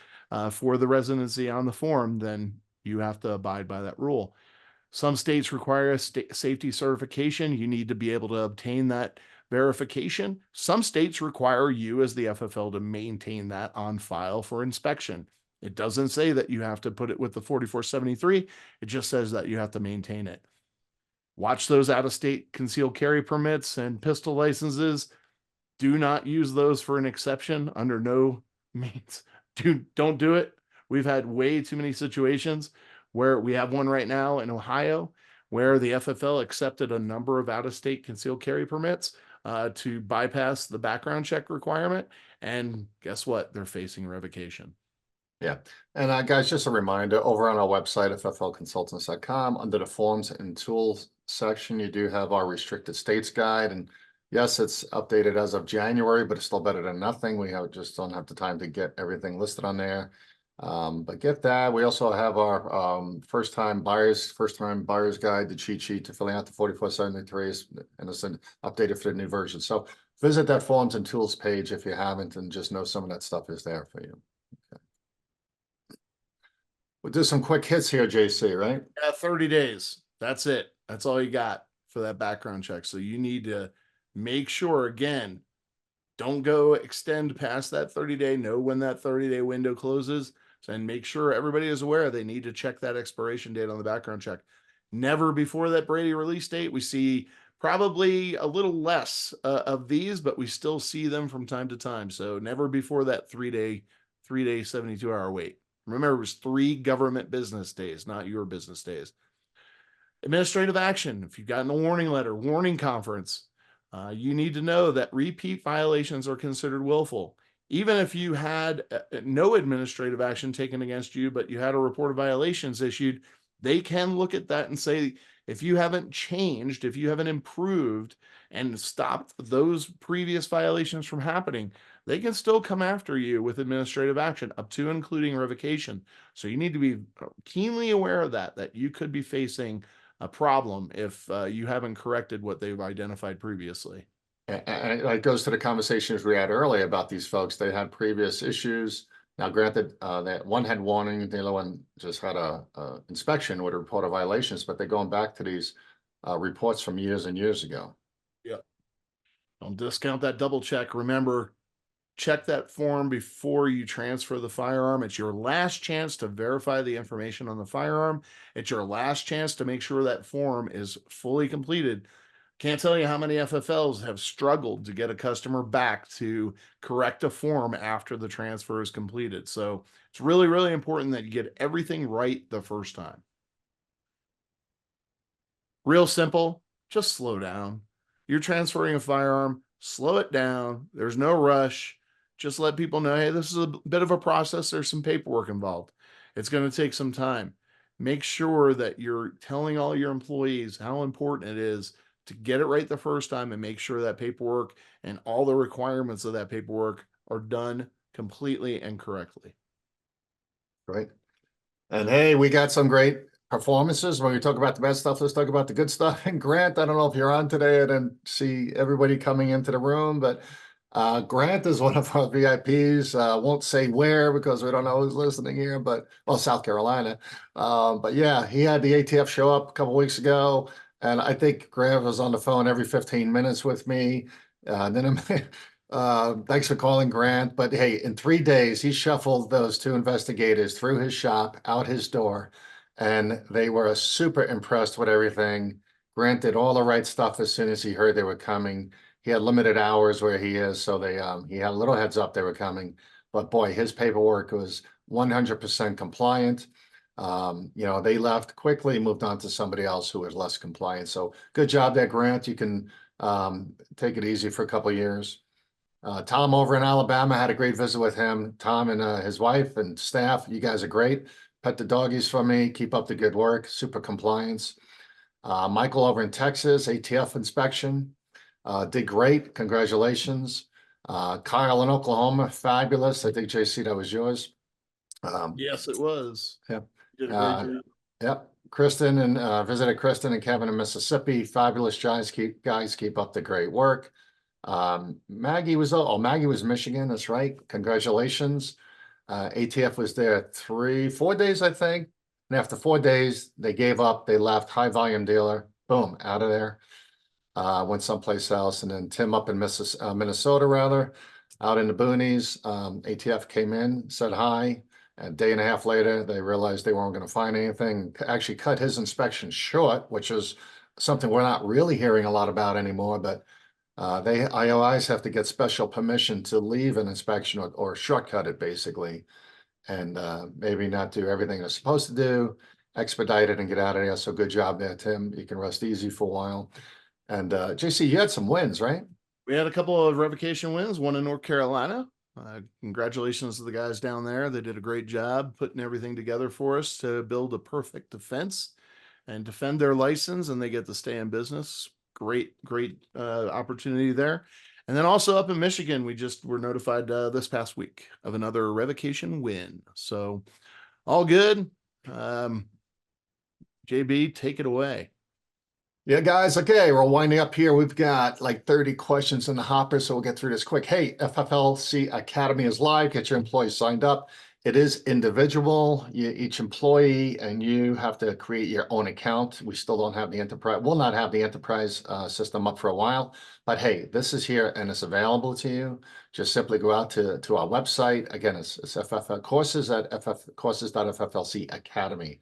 for the residency on the form, then you have to abide by that rule. Some states require a safety certification. You need to be able to obtain that verification. Some states require you as the FFL to maintain that on file for inspection. It doesn't say that you have to put it with the 4473. It just says that you have to maintain it. Watch those out-of-state concealed carry permits and pistol licenses. Do not use those for an exception under no means. Don't do it. We've had way too many situations where we have one right now in Ohio where the FFL accepted a number of out-of-state concealed carry permits to bypass the background check requirement. And guess what? They're facing revocation. Yeah. And guys, just a reminder, over on our website, fflconsultants.com, under the forms and tools section, you do have our restricted states guide. And yes, it's updated as of January, but it's still better than nothing. We just don't have the time to get everything listed on there. But get that. We also have our first-time buyers guide, the cheat sheet to filling out the 4473s, and it's updated for the new version. So visit that forms and tools page if you haven't, and just know some of that stuff is there for you. Okay. We'll do some quick hits here, JC, right? Yeah, 30 days. That's it. That's all you got for that background check. So you need to make sure, again, don't go extend past that 30-day. Know when that 30-day window closes, and make sure everybody is aware they need to check that expiration date on the background check. Never before that Brady release date. We see probably a little less of these, but we still see them from time to time. So never before that 3-day, 72-hour wait. Remember, it was 3 government business days, not your business days. Administrative action. If you've gotten a warning letter, warning conference, you need to know that repeat violations are considered willful. Even if you had no administrative action taken against you, but you had a report of violations issued, they can look at that and say, if you haven't changed, if you haven't improved and stopped those previous violations from happening, they can still come after you with administrative action up to including revocation. So you need to be keenly aware of that you could be facing a problem if you haven't corrected what they've identified previously. And it goes to the conversations we had earlier about these folks. They had previous issues. Now, granted, that one had warning, the other one just had a inspection with a report of violations, but they're going back to these reports from years and years ago. Yeah. Don't discount that double check. Remember, check that form before you transfer the firearm. It's your last chance to verify the information on the firearm. It's your last chance to make sure that form is fully completed. Can't tell you how many FFLs have struggled to get a customer back to correct a form after the transfer is completed. So it's really, really important that you get everything right the first time. Real simple, just slow down. You're transferring a firearm, slow it down. There's no rush. Just let people know, hey, this is a bit of a process. There's some paperwork involved. It's going to take some time. Make sure that you're telling all your employees how important it is to get it right the first time and make sure that paperwork and all the requirements of that paperwork are done completely and correctly. Right. And hey, we got some great performances. When we talk about the bad stuff, let's talk about the good stuff. And Grant, I don't know if you're on today. I didn't see everybody coming into the room, but Grant is one of our VIPs. Won't say where because we don't know who's listening here, but well, South Carolina. But yeah, he had the ATF show up a couple weeks ago. And I think Grant was on the phone every 15 minutes with me. Thanks for calling, Grant. But hey, in 3 days, he shuffled those two investigators through his shop, out his door, and they were super impressed with everything. Grant did all the right stuff as soon as he heard they were coming. He had limited hours where he is, so he had a little heads up they were coming. But boy, his paperwork was 100% compliant. They left quickly, moved on to somebody else who was less compliant. So good job there, Grant. You can take it easy for a couple of years. Tom over in Alabama, had a great visit with him. Tom and his wife and staff, you guys are great. Pet the doggies for me. Keep up the good work. Super compliance. Michael over in Texas, ATF inspection. Did great. Congratulations. Kyle in Oklahoma, fabulous. I think, JC, that was yours. Yes, it was. Yeah. You did a great job. Yep. Kristen and visited Kristen and Kevin in Mississippi. Fabulous guys. Keep up the great work. Maggie was Michigan. That's right. Congratulations. ATF was there 4 days, I think. And after 4 days, they gave up. They left. High volume dealer. Boom, out of there. Went someplace else. And then Tim up in Minnesota, rather, out in the boonies. ATF came in, said hi. A day and a half later, they realized they weren't going to find anything. Actually cut his inspection short, which is something we're not really hearing a lot about anymore. But IOIs have to get special permission to leave an inspection or shortcut it, basically, and maybe not do everything they're supposed to do, expedite it and get out of there. So good job there, Tim. You can rest easy for a while. And JC, you had some wins, right? We had a couple of revocation wins, one in North Carolina. Congratulations to the guys down there. They did a great job putting everything together for us to build a perfect defense and defend their license, and they get to stay in business. Great opportunity there. And then also up in Michigan, we just were notified this past week of another revocation win. So all good. JB, take it away. Yeah, guys. Okay, we're winding up here. We've got like 30 questions in the hopper, so we'll get through this quick. Hey, FFLC Academy is live. Get your employees signed up. It is individual. Each employee and you have to create your own account. We still don't have the enterprise. We'll not have the enterprise system up for a while. But hey, this is here and it's available to you. Just simply go out to our website. Again, it's FFL courses at courses.fflc Academy.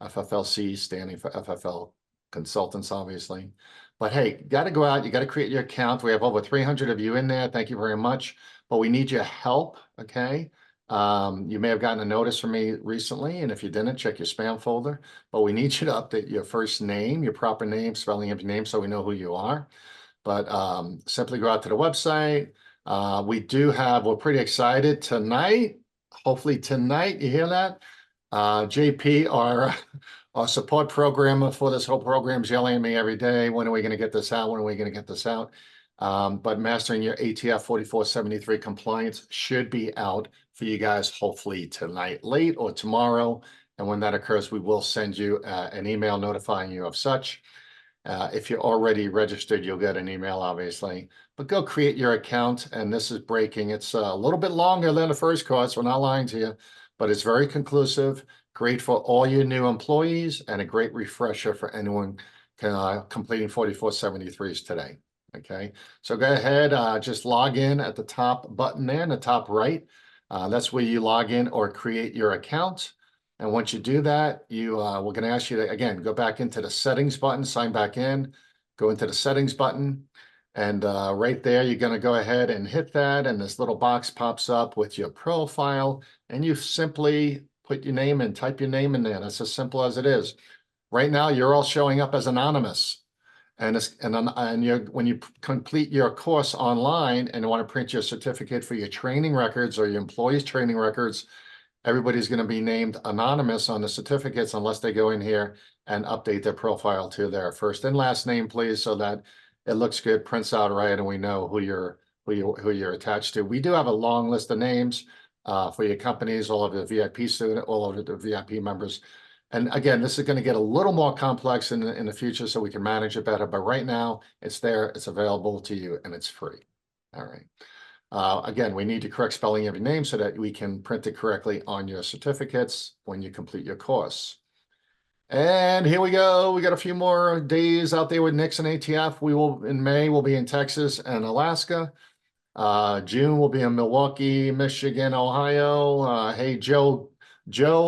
FFLC standing for FFL consultants, obviously. But hey, got to go out. You got to create your account. We have over 300 of you in there. Thank you very much. But we need your help, okay? You may have gotten a notice from me recently, and if you didn't, check your spam folder. But we need you to update your first name, your proper name, spelling of your name, so we know who you are. But simply go out to the website. We're pretty excited tonight. Hopefully tonight, you hear that? JP, our support programmer for this whole program, is yelling at me every day. When are we going to get this out? When are we going to get this out? But mastering your ATF 4473 compliance should be out for you guys, hopefully tonight, late or tomorrow. And when that occurs, we will send you an email notifying you of such. If you're already registered, you'll get an email, obviously. But go create your account. And this is breaking. It's a little bit longer than the first course. We're not lying to you, but it's very conclusive. Great for all your new employees and a great refresher for anyone completing 4473s today. Okay, so go ahead, just log in at the top button there in the top right. That's where you log in or create your account. And once you do that, we're going to ask you to, again, go back into the settings button, sign back in, go into the settings button. And right there, you're going to go ahead and hit that. And this little box pops up with your profile. And you simply put your name in, type your name in there. That's as simple as it is. Right now, you're all showing up as anonymous. And when you complete your course online and want to print your certificate for your training records or your employees' training records, everybody's going to be named anonymous on the certificates unless they go in here and update their profile to their first and last name, please, so that it looks good, prints out right, and we know who you're attached to. We do have a long list of names for your companies, all of the VIP student, all of the VIP members. And again, this is going to get a little more complex in the future, so we can manage it better. But right now, it's there, it's available to you, and it's free. All right. Again, we need the correct spelling of your name so that we can print it correctly on your certificates when you complete your course. And here we go. We got a few more days out there with Nix and ATF. We will, in May, we'll be in Texas and Alaska. June will be in Milwaukee, Michigan, Ohio. Hey, Joe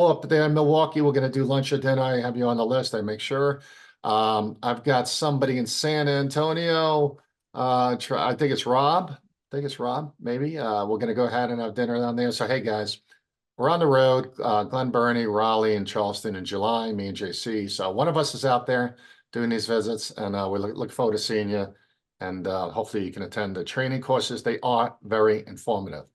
up there in Milwaukee, we're going to do lunch or dinner. I have you on the list. I make sure. I've got somebody in San Antonio. I think it's Rob. Maybe. We're going to go ahead and have dinner down there. So, hey, guys. We're on the road, Glen Burnie, Raleigh, and Charleston in July, me and JC. So one of us is out there doing these visits, and we look forward to seeing you. And hopefully you can attend the training courses. They are very informative.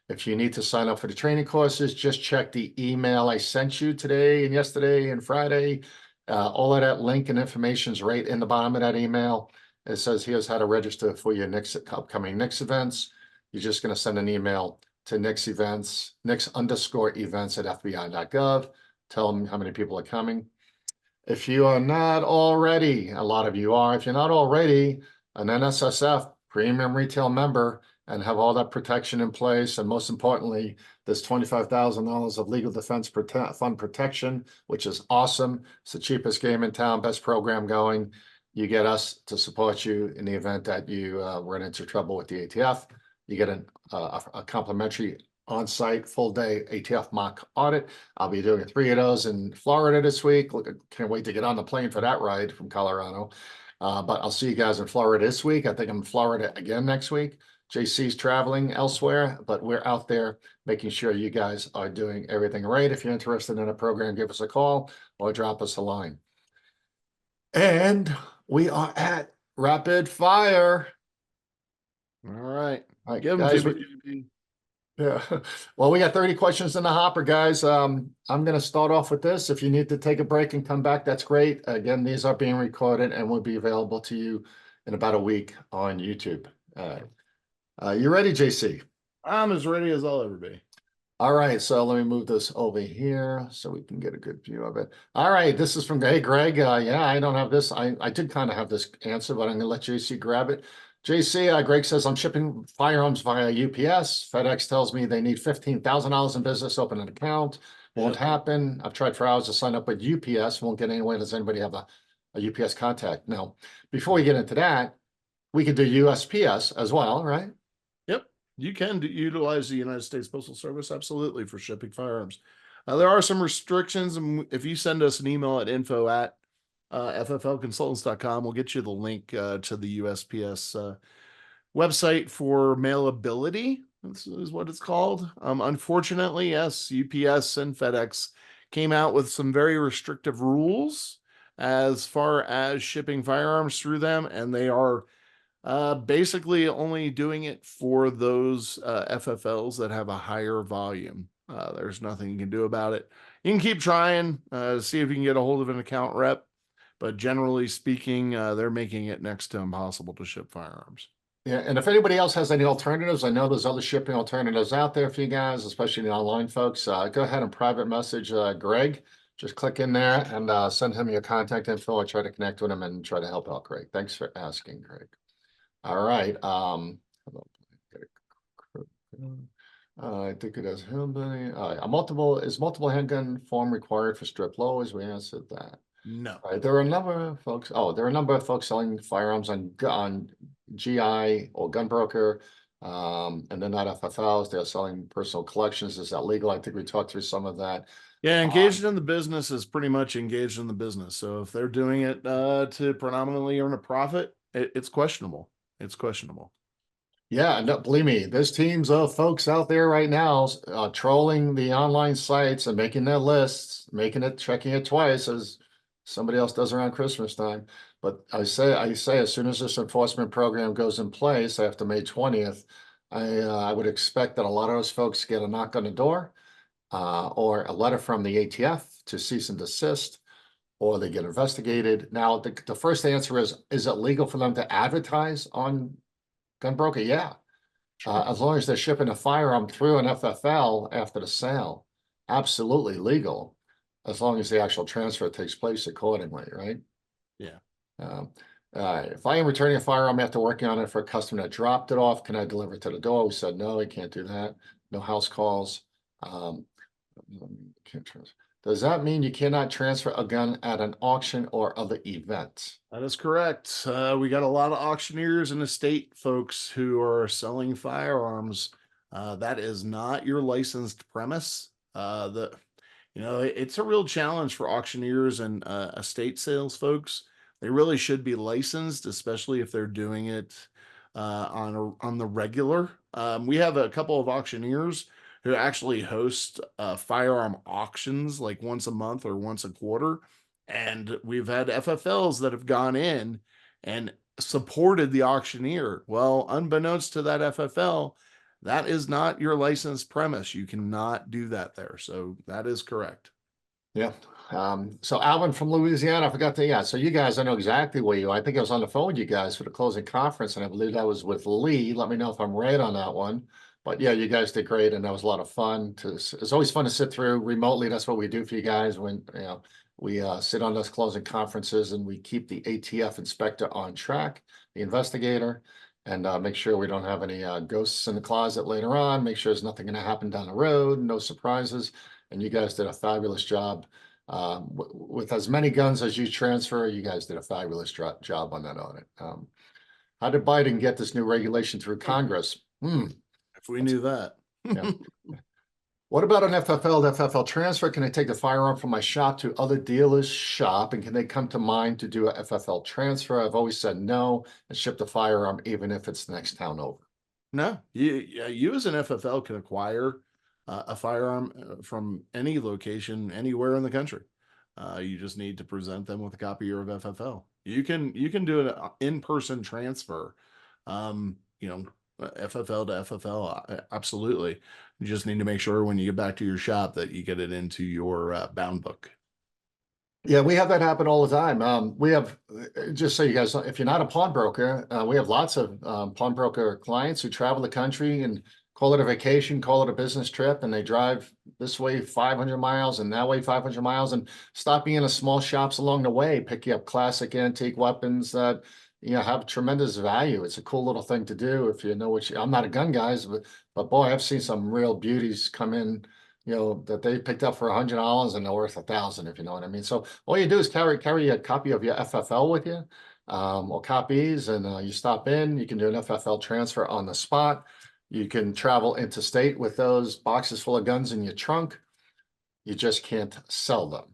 If you need to sign up for the training courses, just check the email I sent you today and yesterday and Friday. All of that link and information is right in the bottom of that email. It says here's how to register for your upcoming Nix events. You're just going to send an email to Nix events, Nix_events at FBI.gov. Tell them how many people are coming. If you are not already, a lot of you are, if you're not already an NSSF premium retail member and have all that protection in place, and most importantly, there's $25,000 of legal defense fund protection, which is awesome. It's the cheapest game in town, best program going. You get us to support you in the event that you run into trouble with the ATF. You get a complimentary on-site full-day ATF mock audit. I'll be doing 3 of those in Florida this week. Can't wait to get on the plane for that ride from Colorado. But I'll see you guys in Florida this week. I think I'm in Florida again next week. JC's traveling elsewhere, but we're out there making sure you guys are doing everything right. If you're interested in a program, give us a call or drop us a line. And we are at rapid fire. All right. All right, Give them guys. to me. Yeah. Well, we got 30 questions in the hopper, guys. I'm going to start off with this. If you need to take a break and come back, that's great. Again, these are being recorded and will be available to you in about a week on YouTube. You ready, JC? I'm as ready as I'll ever be. All right, so let me move this over here so we can get a good view of it. All right, this is from, hey, Greg. Yeah, I don't have this. I did kind of have this answer, but I'm going to let JC grab it. JC, Greg says, I'm shipping firearms via UPS. FedEx tells me they need $15,000 in business, open an account. Won't happen. I've tried for hours to sign up with UPS. Won't get anywhere. Does anybody have a UPS contact? No. Before we get into that, we could do USPS as well, right? Yep. You can utilize the United States Postal Service, absolutely, for shipping firearms. There are some restrictions, and if you send us an email at info@fflconsultants.com, we'll get you the link to the USPS website for mailability. This is what it's called. Unfortunately, yes, UPS and FedEx came out with some very restrictive rules as far as shipping firearms through them, and they are basically only doing it for those FFLs that have a higher volume. There's nothing you can do about it. You can keep trying, see if you can get a hold of an account rep, but generally speaking, they're making it next to impossible to ship firearms. Yeah, and if anybody else has any alternatives, I know there's other shipping alternatives out there for you guys, especially the online folks. Go ahead and private message Greg. Just click in there and send him your contact info. I try to connect with him and try to help out Greg. Thanks for asking, Greg. All right. I think it has hillbilly. Is multiple handgun form required for strip lowers? We answered that. No. Right. There are a number of folks. Oh, there are a number of folks selling firearms on GI or gun broker, and they're not FFLs. They're selling personal collections. Is that legal? I think we talked through some of that. Yeah, engaged in the business is pretty much engaged in the business. So if they're doing it to predominantly earn a profit, it's questionable. It's questionable. Yeah, no, believe me, there's teams of folks out there right now trolling the online sites and making their lists, checking it twice as somebody else does around Christmas time. But I say, as soon as this enforcement program goes in place after May 20th, I would expect that a lot of those folks get a knock on the door or a letter from the ATF to cease and desist, or they get investigated. Now, the first answer is it legal for them to advertise on gun broker? Yeah. Sure. As long as they're shipping a firearm through an FFL after the sale, absolutely legal, as long as the actual transfer takes place accordingly, right? Yeah. If I am returning a firearm after working on it for a customer that dropped it off, can I deliver it to the door? We said no, you can't do that. No house calls. Can't transfer. Does that mean you cannot transfer a gun at an auction or other event? That is correct. We got a lot of auctioneers and estate folks who are selling firearms. That is not your licensed premise. It's a real challenge for auctioneers and estate sales folks. They really should be licensed, especially if they're doing it on the regular. We have a couple of auctioneers who actually host firearm auctions like once a month or once a quarter. And we've had FFLs that have gone in and supported the auctioneer. Well, unbeknownst to that FFL, that is not your licensed premise. You cannot do that there. So that is correct. Yeah. So Alvin from Louisiana, I forgot to, yeah. So you guys, I know exactly where you are. I think I was on the phone with you guys for the closing conference, and I believe that was with Lee. Let me know if I'm right on that one. But yeah, you guys did great, and that was a lot of fun. It's always fun to sit through remotely. That's what we do for you guys when we sit on those closing conferences, and we keep the ATF inspector on track, the investigator, and make sure we don't have any ghosts in the closet later on. Make sure there's nothing going to happen down the road, no surprises. And you guys did a fabulous job. With as many guns as you transfer, you guys did a fabulous job on that audit. How did Biden get this new regulation through Congress? If we knew that. Yeah. What about an FFL to FFL transfer? Can I take the firearm from my shop to other dealers' shop? And can they come to mine to do a FFL transfer? I've always said no and ship the firearm even if it's the next town over. No, you as an FFL can acquire a firearm from any location, anywhere in the country. You just need to present them with a copy of FFL. You can do an in-person transfer. FFL to FFL, absolutely. You just need to make sure when you get back to your shop that you get it into your bound book. Yeah, we have that happen all the time. We have, just so you guys know, if you're not a pawnbroker, we have lots of pawnbroker clients who travel the country and call it a vacation, call it a business trip, and they drive this way 500 miles and that way 500 miles and stopping in a small shops along the way, picking up classic antique weapons that have tremendous value. It's a cool little thing to do if you know what I'm not a gun guy, but boy, I've seen some real beauties come in, that they picked up for $100 and they're worth $1,000, if you know what I mean. So all you do is carry a copy of your FFL with you, or copies, and you stop in. You can do an FFL transfer on the spot. You can travel interstate with those boxes full of guns in your trunk. You just can't sell them.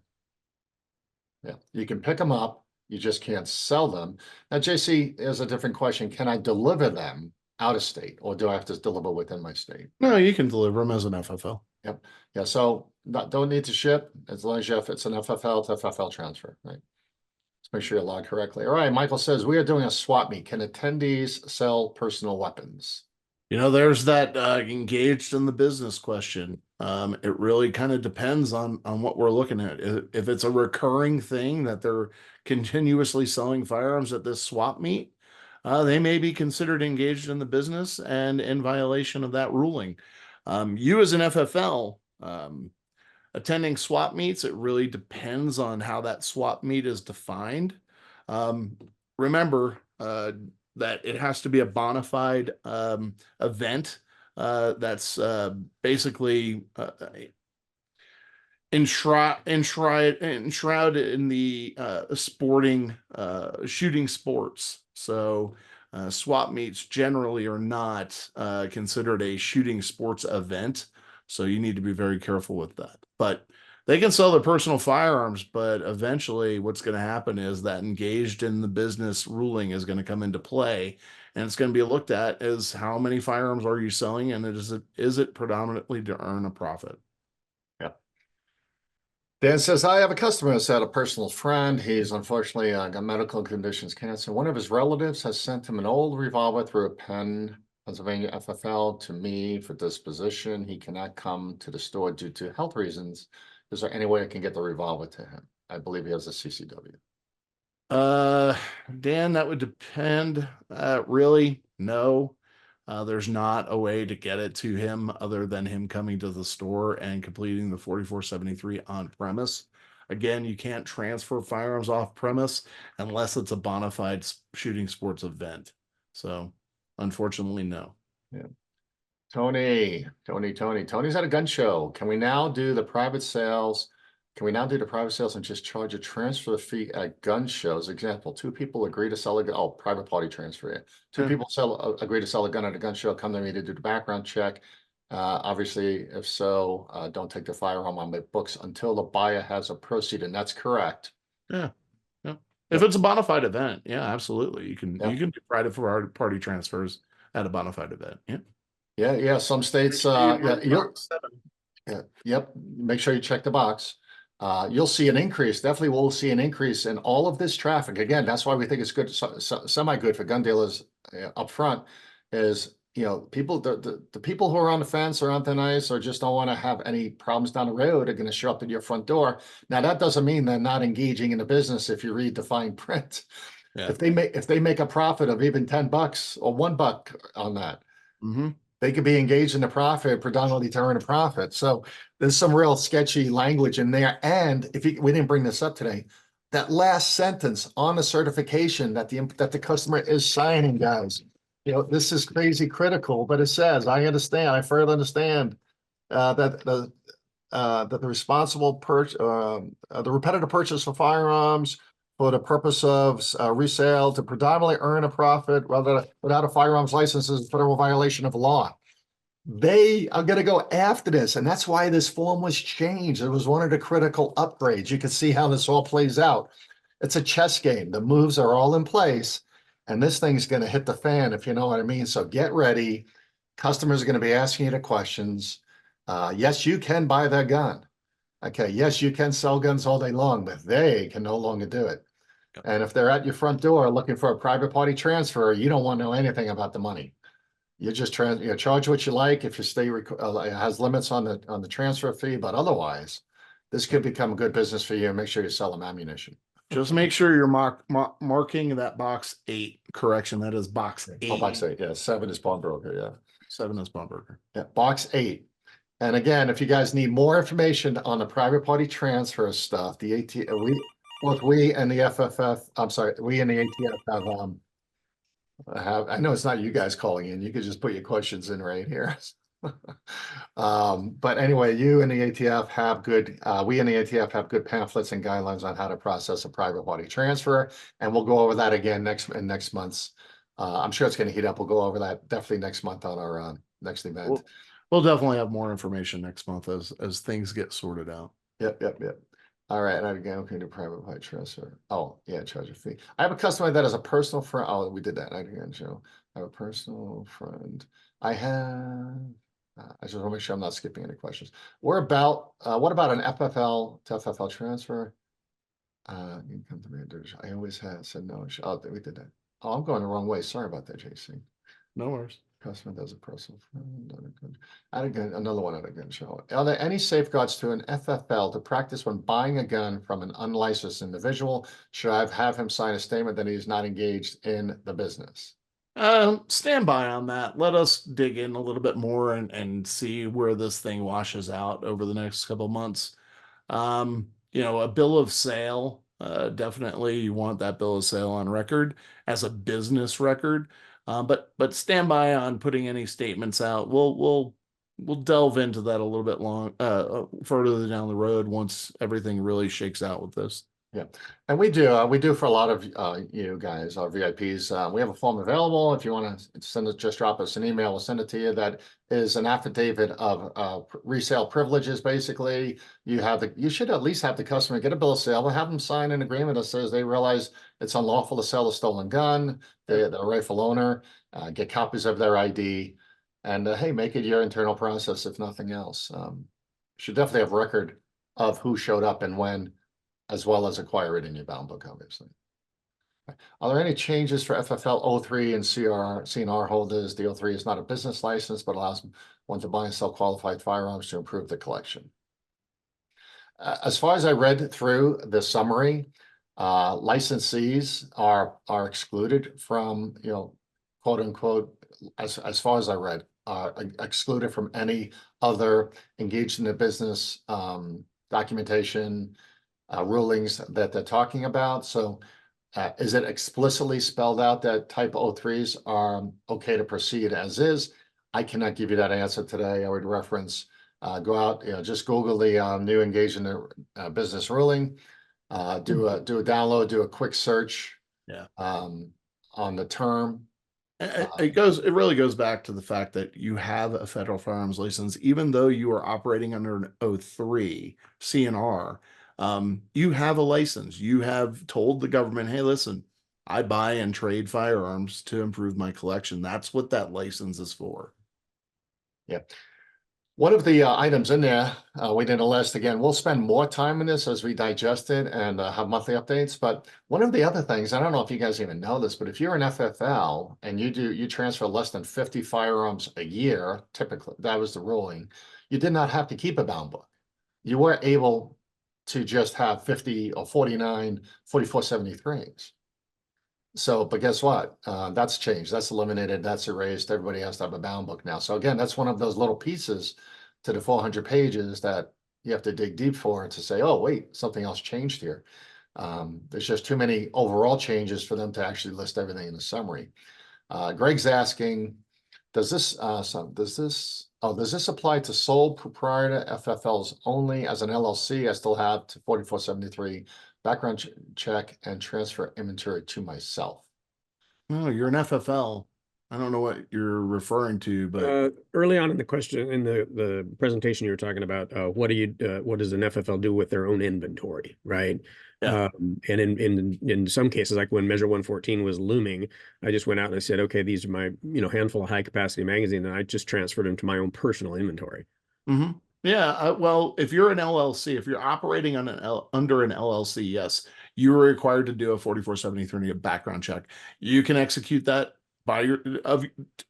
Yeah, you can pick them up. You just can't sell them. Now, JC, there's a different question. Can I deliver them out of state, or do I have to deliver within my state? No, you can deliver them as an FFL. Yep. Yeah. So don't need to ship as long as it's an FFL to FFL transfer, right? Let's make sure you're logged correctly. All right. Michael says we are doing a swap meet. Can attendees sell personal weapons? There's that engaged in the business question. It really kind of depends on what we're looking at. If it's a recurring thing that they're continuously selling firearms at this swap meet, they may be considered engaged in the business and in violation of that ruling. You as an FFL, attending swap meets, it really depends on how that swap meet is defined. Remember that it has to be a bona fide event that's basically enshrouded in the sporting shooting sports. So swap meets generally are not considered a shooting sports event. So you need to be very careful with that. But they can sell their personal firearms, but eventually what's going to happen is that engaged in the business ruling is going to come into play, and it's going to be looked at as how many firearms are you selling, and is it predominantly to earn a profit? Yeah. Dan says, I have a customer who's had a personal friend. He's unfortunately got medical conditions, cancer. One of his relatives has sent him an old revolver through a Pennsylvania FFL to me for disposition. He cannot come to the store due to health reasons. Is there any way I can get the revolver to him? I believe he has a CCW. Dan, that would depend. Really, no. There's not a way to get it to him other than him coming to the store and completing the 4473 on premise. Again, you can't transfer firearms off premise unless it's a bona fide shooting sports event. So, unfortunately, no. Yeah. Tony's at a gun show. Can we now do the private sales Can we now do the private sales and just charge a transfer fee at gun shows? Example, two people agree to sell a gun. Oh, private party transfer. Yeah. Two Yeah. people agree to sell a gun at a gun show, come to me to do the background check. Obviously, if so, don't take the firearm on my books until the buyer has a proceed, and that's correct. Yeah. Yeah. If it's a bona fide event, yeah, absolutely. You can Yep. do private party transfers at a bona fide event. Yeah. Yeah. Some states, yep. Make sure you check the box. You'll see an increase. Definitely will see an increase in all of this traffic. Again, that's why we think it's good, semi-good for gun dealers up front is, people, the people who are on the fence or on thin ice or just don't want to have any problems down the road are going to show up at your front door. Now, that doesn't mean they're not engaging in the business if you read the fine print. Yeah. If they make a profit of even $10 or $1 on that, Mm-hmm. they could be engaged in the profit predominantly to earn a profit. So there's some real sketchy language in there. And we didn't bring this up today, that last sentence on the certification that the customer is signing, guys. This is crazy critical, but it says, I further understand that the repetitive purchase of firearms for the purpose of resale to predominantly earn a profit without a firearms license is a federal violation of law. They are going to go after this, and that's why this form was changed. It was one of the critical upgrades. You can see how this all plays out. It's a chess game. The moves are all in place, and this thing's going to hit the fan, if you know what I mean. So get ready. Customers are going to be asking you the questions. Yes, you can buy that gun. Okay, yes, you can sell guns all day long, but they can no longer do it. And if they're at your front door looking for a private party transfer, you don't want to know anything about the money. You just charge what you like. If your state has limits on the transfer fee, but otherwise, this could become a good business for you. And make sure you sell them ammunition. Just make sure you're marking that box 8. Correction, that is box 8. Oh, box 8. Yeah, 7 is pawnbroker. Yeah, 7 is pawnbroker. Yeah, box 8. And again, if you guys need more information on the private party transfer stuff, the ATF, we and the FFF, I'm sorry, we and the ATF I know it's not you guys calling in. You could just put your questions in right here. But anyway, you and the ATF have we and the ATF have good pamphlets and guidelines on how to process a private party transfer. And we'll go over that again next month's. I'm sure it's going to heat up. We'll go over that definitely next month on our next event. We'll definitely have more information next month as things get sorted out. Yep. All right, and again, okay, do private party transfer. Oh, yeah, charge a fee. I have a customer that has a personal friend. Oh, we did that. I have a personal friend. I just want to make sure I'm not skipping any questions. What about an FFL to FFL transfer? You come to me. I always have said no. Oh, we did that. Oh, I'm going the wrong way. Sorry about that, JC. No worries. Customer does a personal friend. Another one at a gun show. Are there any safeguards to an FFL to practice when buying a gun from an unlicensed individual? Should I have him sign a statement that he's not engaged in the business? Stand by on that. Let us dig in a little bit more and see where this thing washes out over the next couple of months. A bill of sale, definitely you want that bill of sale on record as a business record. But stand by on putting any statements out. We'll delve into that a little bit further down the road once everything really shakes out with this. Yeah, and we do for a lot of you guys, our VIPs. We have a form available. If you want to just drop us an email, we'll send it to you. That is an affidavit of resale privileges. Basically, you should at least have the customer get a bill of sale, but have them sign an agreement that says they realize it's unlawful to sell a stolen gun. They're the rightful owner. Get copies of their ID, and hey, make it your internal process if nothing else. Should definitely have record of who showed up and when, as well as acquire it in your bound book, obviously. Are there any changes for FFL 03 and CNR holders? The 03 is not a business license, but allows one to buy and sell qualified firearms to improve the collection. As far as I read through the summary, licensees are excluded from, quote unquote, as far as I read, excluded from any other engaged in the business documentation, rulings that they're talking about. So is it explicitly spelled out that type 03s are okay to proceed as is? I cannot give you that answer today. I would reference Go out, just Google the new engagement business ruling, do a download, do a quick search Yeah. on the term. It really goes back to the fact that you have a federal firearms license, even though you are operating under an O3 CNR. You have a license. You have told the government, hey, listen, I buy and trade firearms to improve my collection. That's what that license is for. Yeah. One of the items in there, we didn't list again, we'll spend more time in this as we digest it and have monthly updates. But one of the other things, I don't know if you guys even know this, but if you're an FFL and you transfer less than 50 firearms a year, typically, that was the ruling, you did not have to keep a bound book. You were able to just have 50 or 49 4473s. So, but guess what? That's changed. That's eliminated. That's erased. Everybody has to have a bound book now. So again, that's one of those little pieces to the 400 pages that you have to dig deep for to say, oh, wait, something else changed here. There's just too many overall changes for them to actually list everything in the summary. Greg's asking, does this apply to sole proprietor FFLs only? As an LLC, I still have to 4473 background check and transfer inventory to myself. No, you're an FFL. I don't know what you're referring to, but early on in the question, in the presentation, you were talking about what does an FFL do with their own inventory, right? Yeah. And in some cases, like when Measure 114 was looming, I just went out and I said, okay, these are my handful of high capacity magazines, and I just transferred them to my own personal inventory. Mm-hmm. Yeah, well, if you're an LLC, if you're operating on under an LLC, yes, you are required to do a 4473 background check. You can execute that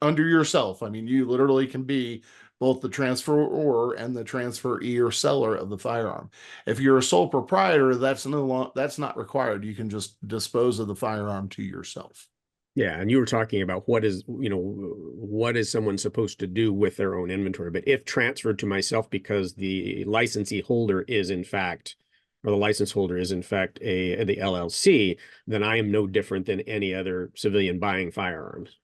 under yourself. I mean, you literally can be both the transferor and the transferee or seller of the firearm. If you're a sole proprietor, that's not required. You can just dispose of the firearm to yourself. Yeah, and you were talking about what is someone supposed to do with their own inventory. But if transferred to myself because the licensee holder is in fact, or the license holder is in fact the LLC, then I am no different than any other civilian buying firearms.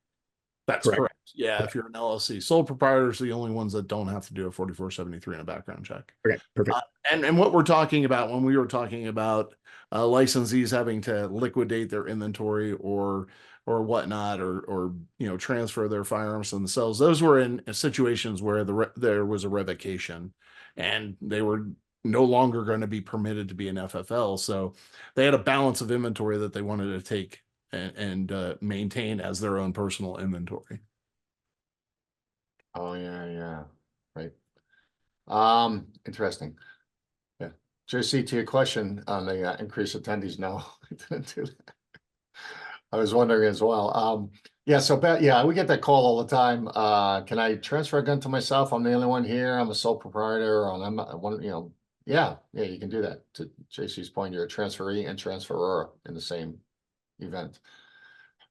That's correct. Yeah, if you're an LLC, sole proprietors are the only ones that don't have to do a 4473 in a background check. Okay, perfect. And what we're talking about when we were talking about licensees having to liquidate their inventory or whatnot, or transfer their firearms themselves, those were in situations where there was a revocation and they were no longer going to be permitted to be an FFL. So they had a balance of inventory that they wanted to take and maintain as their own personal inventory. Oh yeah, right. Interesting. Yeah, JC, to your question on the increased attendees, no, I didn't do that. I was wondering as well. Yeah, so we get that call all the time. Can I transfer a gun to myself? I'm the only one here. I'm a sole proprietor, and I'm one. Yeah, you can do that. To JC's point, you're a transferee and transferor in the same event.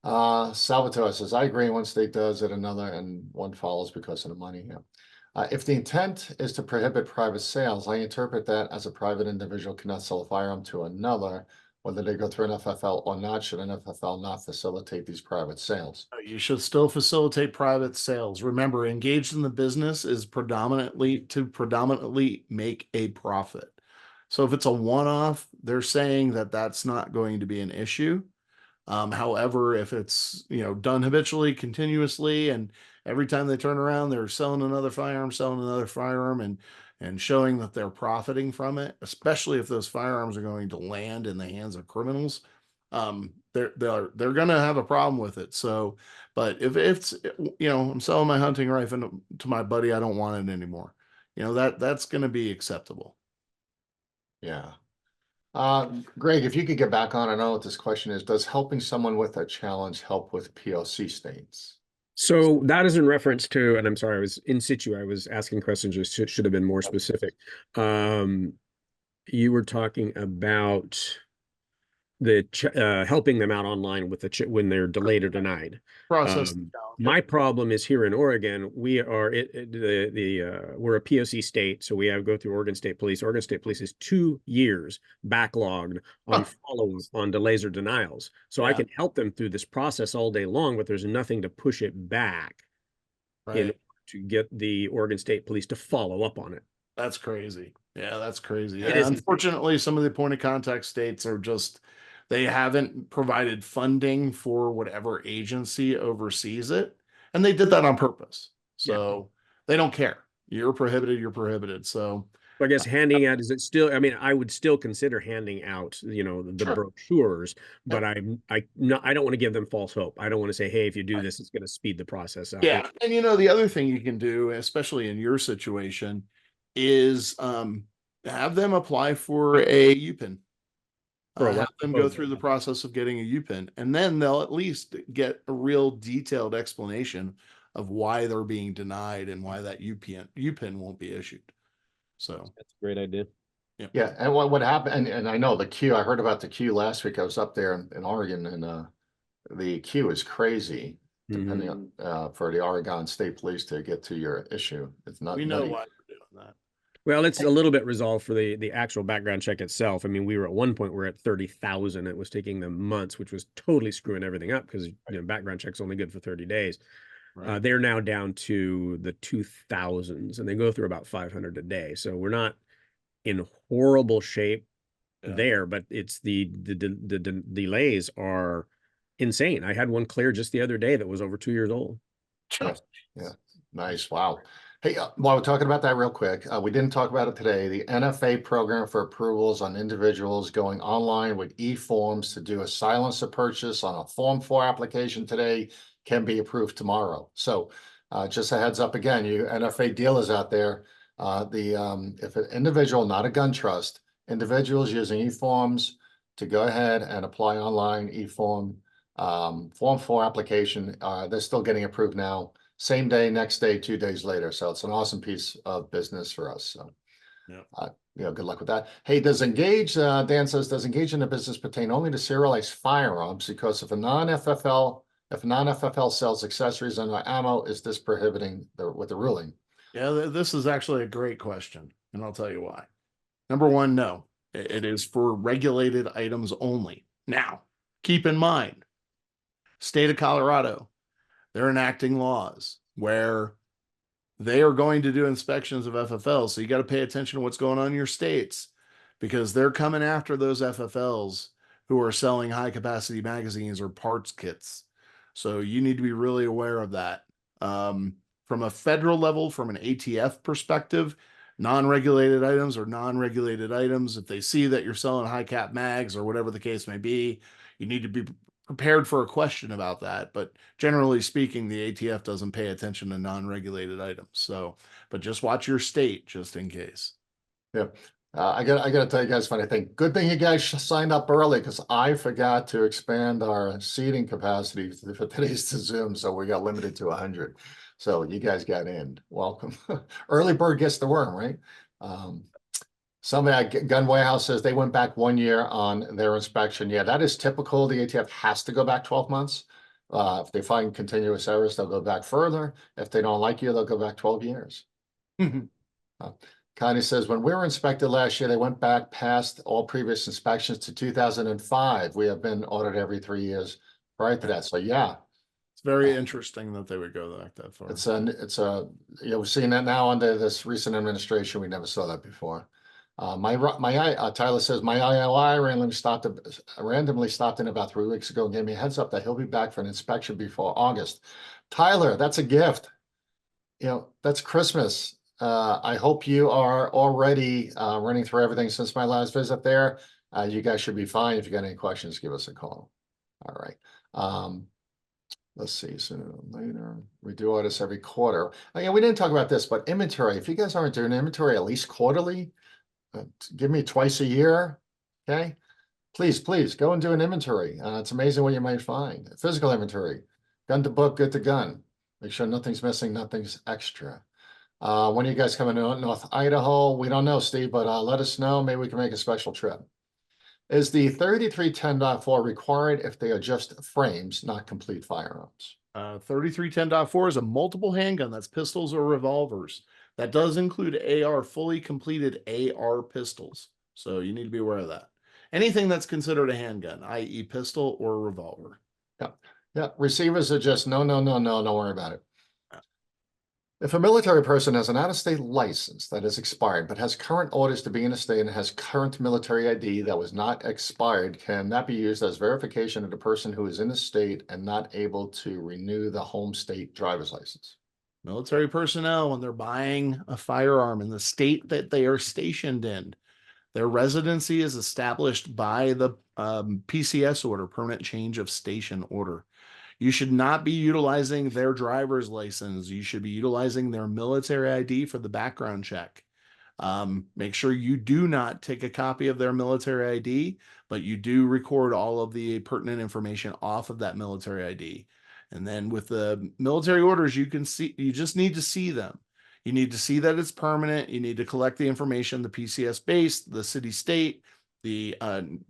Salvatore says, I agree. One state does it, another, and one follows because of the money. Yeah. If the intent is to prohibit private sales, I interpret that as a private individual cannot sell a firearm to another, whether they go through an FFL or not. Should an FFL not facilitate these private sales? You should still facilitate private sales. Remember, engaged in the business is predominantly make a profit. So if it's a one-off, they're saying that that's not going to be an issue. However, if it's done habitually, continuously, and every time they turn around, they're selling another firearm, and showing that they're profiting from it, especially if those firearms are going to land in the hands of criminals, they're going to have a problem with it. So, but if it's I'm selling my hunting rifle to my buddy, I don't want it anymore. That's going to be acceptable. Yeah. Greg, if you could get back on, I know what this question is. Does helping someone with a challenge help with POC states? So that is in reference to, and I'm sorry, I was in situ. I was asking questions that should have been more specific. You were talking about helping them out online with when they're delayed or denied. Process. My problem is here in Oregon, we are we're a POC state, so we have to go through Oregon State Police. Oregon State Police is 2 years backlogged on follow-up on delays or denials. So I can help them through this process all day long, but there's nothing to push it back in to get the Oregon State Police to follow up on it. That's crazy. Yeah, that's crazy. It is. Unfortunately, some of the point of contact states are just, they haven't provided funding for whatever agency oversees it. And they did that on purpose. So they don't care. You're prohibited, you're prohibited. So I guess handing out, is it still, I mean, I would still consider handing out, you know, the Sure. brochures, but I don't want to give them false hope. I don't want to say, hey, if you do this, it's going to speed the process up. yeah. And you know, the other thing you can do, especially in your situation, is have them apply for a UPIN. Have them go through the process of getting a UPIN, and then they'll at least get a real detailed explanation of why they're being denied and why that UPIN won't be issued. So That's a great idea. Yeah, and what happened, and I know the queue, I heard about the queue last week. I was up there in Oregon, and the queue is crazy, depending on for the Oregon State Police to get to your issue. It's not we know nutty. why we're doing that. Well, it's a little bit resolved for the actual background check itself. I mean, we were at one point, we're at 30,000. It was taking them months, which was totally screwing everything up because, you know, background check's only good for 30 days. Right. They're now down to the 2000s, and they go through about 500 a day. So we're not in horrible shape there, but it's the delays are insane. I had one clear just the other day that was over 2 years old. Yeah. Nice. Wow. Hey, while we're talking about that real quick, we didn't talk about it today. The NFA program for approvals on individuals going online with e-forms to do a silence of purchase on a Form 4 application today can be approved tomorrow. So just a heads up again, you NFA dealers out there, if an individual, not a gun trust, individuals using e-forms to go ahead and apply online e-form, Form 4 application, they're still getting approved now. Same day, next day, 2 days later. So it's an awesome piece of business for us. So, you know, good luck with that. Hey, does engage, Dan says, does engage in the business pertain only to serialized firearms? Because if a non-FFL sells accessories and ammo, is this prohibiting with the ruling? Yeah, this is actually a great question, and I'll tell you why. Number one, no, it is for regulated items only. Now, keep in mind, state of Colorado, they're enacting laws where they are going to do inspections of FFLs. So you got to pay attention to what's going on in your states, because they're coming after those FFLs who are selling high capacity magazines or parts kits. So you need to be really aware of that. From a federal level, from an ATF perspective, non-regulated items are non-regulated items. If they see that you're selling high cap mags or whatever the case may be, you need to be prepared for a question about that. But generally speaking, the ATF doesn't pay attention to non-regulated items. So, but just watch your state just in case. Yeah. I gotta tell you guys, funny thing. Good thing you guys signed up early, because I forgot to expand our seating capacity for today's Zoom, so we got limited to 100. So you guys got in. Welcome. Early bird gets the worm, right? Somebody at Gun Warehouse says they went back 1 year on their inspection. Yeah, that is typical. The ATF has to go back 12 months. If they find continuous errors, they'll go back further. If they don't like you, they'll go back 12 years. Connie says, when we were inspected last year, they went back past all previous inspections to 2005. We have been audited every 3 years prior to that. So yeah. It's very interesting that they would go back that far. You know, we're seeing that now under this recent administration. We never saw that before. Tyler says, my IOI randomly stopped in about 3 weeks ago and gave me a heads up that he'll be back for an inspection before August. Tyler, that's a gift. You know, that's Christmas. I hope you are already running through everything since my last visit there. You guys should be fine. If you got any questions, give us a call. All right. Let's see, sooner or later. We do audits every quarter. Again, we didn't talk about this, but inventory. If you guys aren't doing inventory at least quarterly, give me twice a year, okay? Please go and do an inventory. It's amazing what you might find. Physical inventory, gun to book, good to gun. Make sure nothing's missing, nothing's extra. When are you guys coming to North Idaho? We don't know, Steve, but let us know. Maybe we can make a special trip. Is the 3310.4 required if they are just frames, not complete firearms? 3310.4 is a multiple handgun. That's pistols or revolvers. That does include AR, fully completed AR pistols. So you need to be aware of that. Anything that's considered a handgun, i.e. pistol or revolver. Yeah. Receivers are just no, don't worry about it. If a military person has an out-of-state license that is expired, but has current orders to be in the state and has current military ID that was not expired, can that be used as verification of the person who is in the state and not able to renew the home state driver's license? Military personnel, when they're buying a firearm in the state that they are stationed in, their residency is established by the PCS order, permanent change of station order. You should not be utilizing their driver's license. You should be utilizing their military ID for the background check. Make sure you do not take a copy of their military ID, but you do record all of the pertinent information off of that military ID. And then with the military orders, you just need to see them. You need to see that it's permanent. You need to collect the information, the PCS base, the city state, the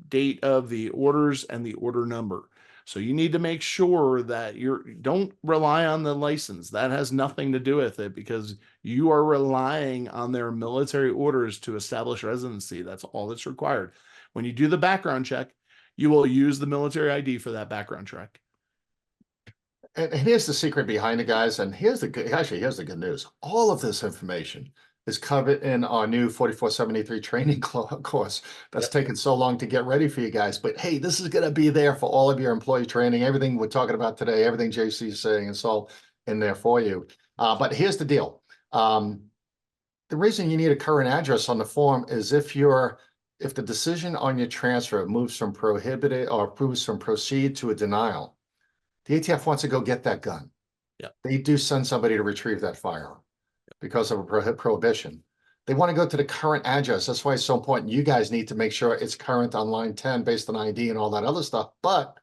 date of the orders, and the order number. So you need to make sure that don't rely on the license. That has nothing to do with it, because you are relying on their military orders to establish residency. That's all that's required. When you do the background check, you will use the military ID for that background check. And here's the secret behind it, guys. And here's the good news. All of this information is covered in our new 4473 training course that's taken so long to get ready for you guys. But hey, this is going to be there for all of your employee training, everything we're talking about today, everything JC is saying, it's all in there for you. But here's the deal. The reason you need a current address on the form is if the decision on your transfer moves from prohibited or moves from proceed to a denial, the ATF wants to go get that gun. Yeah. They do send somebody to retrieve that firearm because of a prohibition. They want to go to the current address. That's why it's so important. You guys need to make sure it's current on line 10 based on ID and all that other stuff. But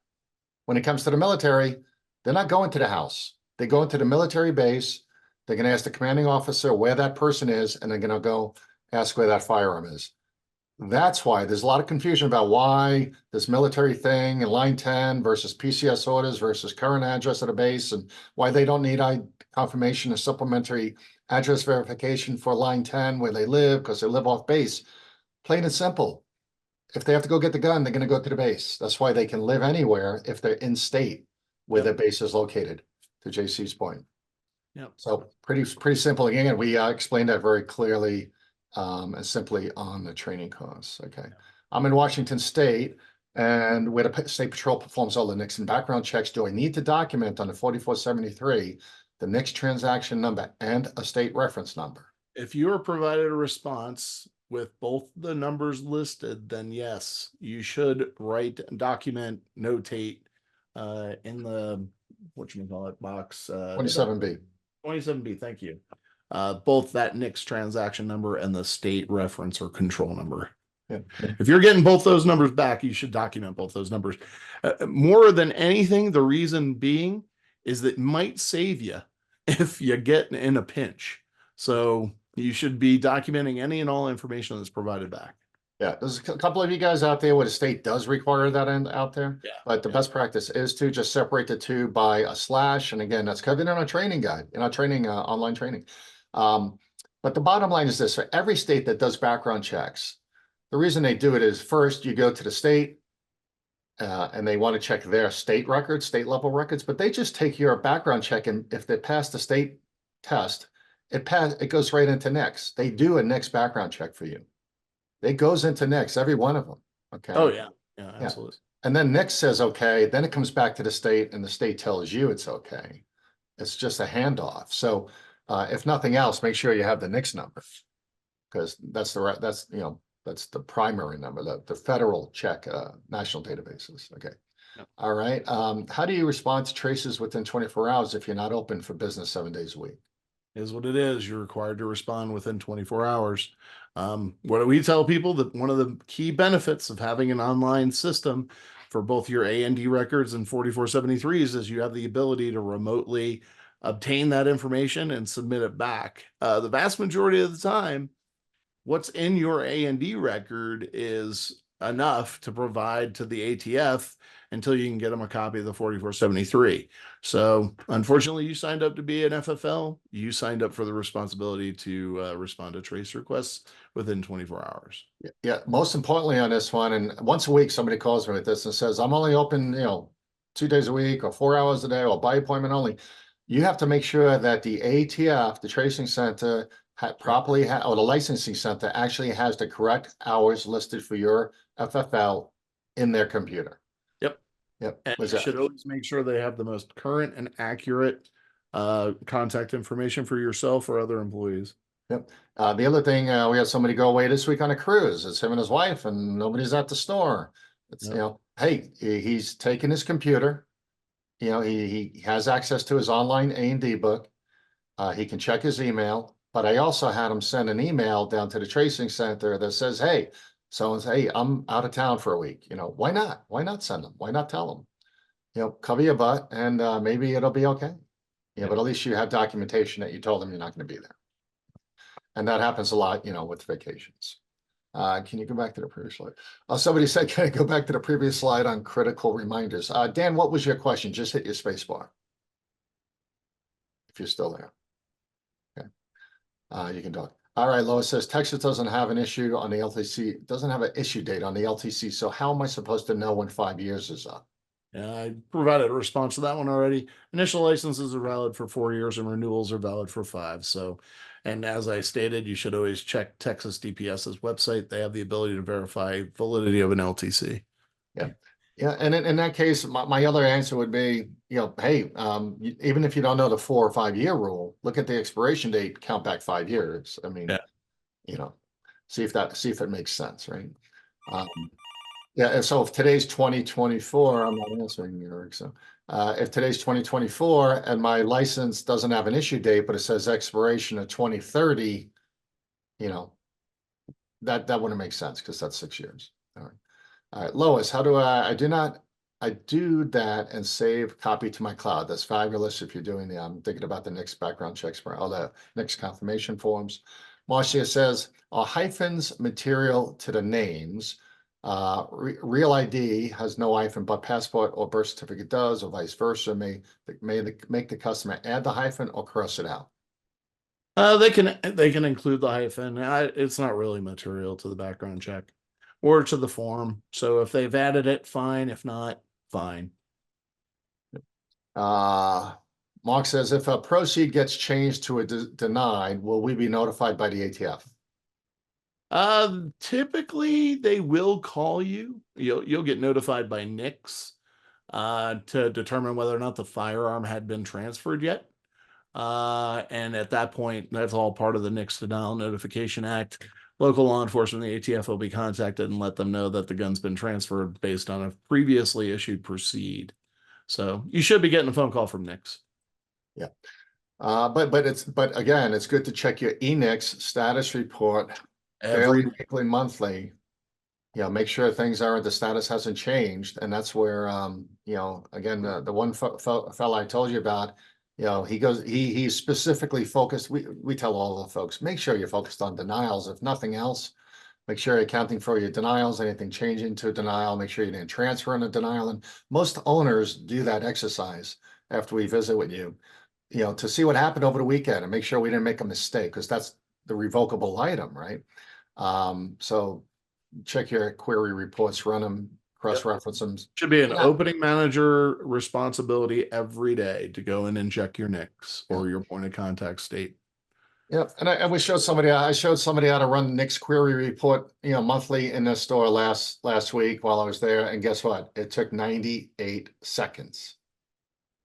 when it comes to the military, they're not going to the house. They go into the military base. They're going to ask the commanding officer where that person is, and they're going to go ask where that firearm is. That's why there's a lot of confusion about why this military thing in line 10 versus PCS orders versus current address at a base, and why they don't need confirmation or supplementary address verification for line 10 where they live because they live off base. Plain and simple. If they have to go get the gun, they're going to go to the base. That's why they can live anywhere if they're in state where their base is located, to JC's point. Yep. So pretty simple. Again, we explained that very clearly and simply on the training course. Okay. I'm in Washington State, and where the State Patrol performs all the NICS and background checks, do I need to document on the 4473 the NICS transaction number and a state reference number? If you are provided a response with both the numbers listed, then yes, you should document, notate in the whatchamacallit box. 27B. 27B, thank you. Both that NICS transaction number and the state reference or control number. Yeah. If you're getting both those numbers back, you should document both those numbers. More than anything, the reason being is that it might save you if you get in a pinch. So you should be documenting any and all information that's provided back. Yeah, there's a couple of you guys out there where the state does require that out there. Yeah. But the best practice is to just separate the two by a slash. And again, that's covered in our training guide, in our training, online training. But the bottom line is this: for every state that does background checks, the reason they do it is first you go to the state and they want to check their state records, state level records, but they just take your background check, and if they pass the state test, it goes right into NICS. They do a NICS background check for you. It goes into NICS, every one of them. Okay. Oh yeah. Yeah, absolutely. Yeah. And then NICS says, okay, then it comes back to the state and the state tells you it's okay. It's just a handoff. So if nothing else, make sure you have the NICS number, because that's the primary number, the federal check, national databases. Okay. Yep. All right. How do you respond to traces within 24 hours if you're not open for business 7 days a week? Is what it is. You're required to respond within 24 hours. What do we tell people? That one of the key benefits of having an online system for both your A&D records and 4473s is you have the ability to remotely obtain that information and submit it back. The vast majority of the time, what's in your A&D record is enough to provide to the ATF until you can get them a copy of the 4473. So unfortunately, you signed up to be an FFL. You signed up for the responsibility to respond to trace requests within 24 hours. Yeah, most importantly on this one, and once a week somebody calls me with this and says, I'm only open, 2 days a week or 4 hours a day or by appointment only. you have to make sure that the ATF, the tracing center, properly, or the licensing center actually has the correct hours listed for your FFL in their computer. Yep. Yep. And Was you that? should always make sure they have the most current and accurate contact information for yourself or other employees. Yep. The other thing, we had somebody go away this week on a cruise. It's him and his wife, and nobody's at the store. It's, Yep. you know, hey, he's taking his computer. You know, he has access to his online A&D book. He can check his email, but I also had him send an email down to the tracing center that says, hey, someone's, hey, I'm out of town for a week. You know, why not? Why not send them? Why not tell them? You know, cover your butt, and maybe it'll be okay. Yeah, but at least you have documentation that you told them you're not going to be there. And that happens a lot, you know, with vacations. Can you go back to the previous slide? Somebody said, can I go back to the previous slide on critical reminders? Dan, what was your question? Just hit your space bar if you're still there. Okay. You can talk. All right, Lois says, Texas doesn't have an issue on the LTC, doesn't have an issue date on the LTC. So how am I supposed to know when 5 years is up? Yeah, I provided a response to that one already. Initial licenses are valid for 4 years and renewals are valid for 5. So, and as I stated, you should always check Texas DPS's website. They have the ability to verify validity of an LTC. Yeah. Yeah. And in that case, my other answer would be, you know, hey, even if you don't know the 4 or 5 year rule, look at the expiration date, count back 5 years. I mean, Yeah. you know, see if it makes sense, right? Yeah, and so if today's 2024, I'm not answering you, Eric. So if today's 2024 and my license doesn't have an issue date, but it says expiration of 2030, you know, that wouldn't make sense because that's 6 years. All right. All right, Lois, how do I do that and save copy to my cloud. That's fabulous if you're doing I'm thinking about the next background checks for all the next confirmation forms. Marcia says, are hyphens material to the names? Real ID has no hyphen, but passport or birth certificate does, or vice versa. Make the customer add the hyphen or cross it out. They can include the hyphen. It's not really material to the background check or to the form. So if they've added it, fine. If not, fine. Mark says, if a proceed gets changed to a denied, will we be notified by the ATF? Typically they will call you. You'll get notified by NICS to determine whether or not the firearm had been transferred yet. And at that point, that's all part of the NICS Denial Notification Act. Local law enforcement, the ATF, will be contacted and let them know that the gun's been transferred based on a previously issued proceed. So you should be getting a phone call from NICS. Yeah. But again, it's good to check your ENICS status report daily, weekly, monthly. You know, make sure things the status hasn't changed. And that's where, you know, again, the one fellow I told you about, you know, he's specifically focused. We tell all the folks, make sure you're focused on denials. If nothing else, make sure you're accounting for your denials, anything changing to a denial, make sure you didn't transfer in a denial. And most owners do that exercise after we visit with you, you know, to see what happened over the weekend and make sure we didn't make a mistake, because that's the revocable item, right? So check your query reports, run them, cross-reference them. Should be an opening manager responsibility every day to go in and check your NICS or your point of contact state. Yep, and I showed somebody. I showed somebody how to run the NICS query report, you know, monthly in the store last week while I was there, and guess what? It took 98 seconds.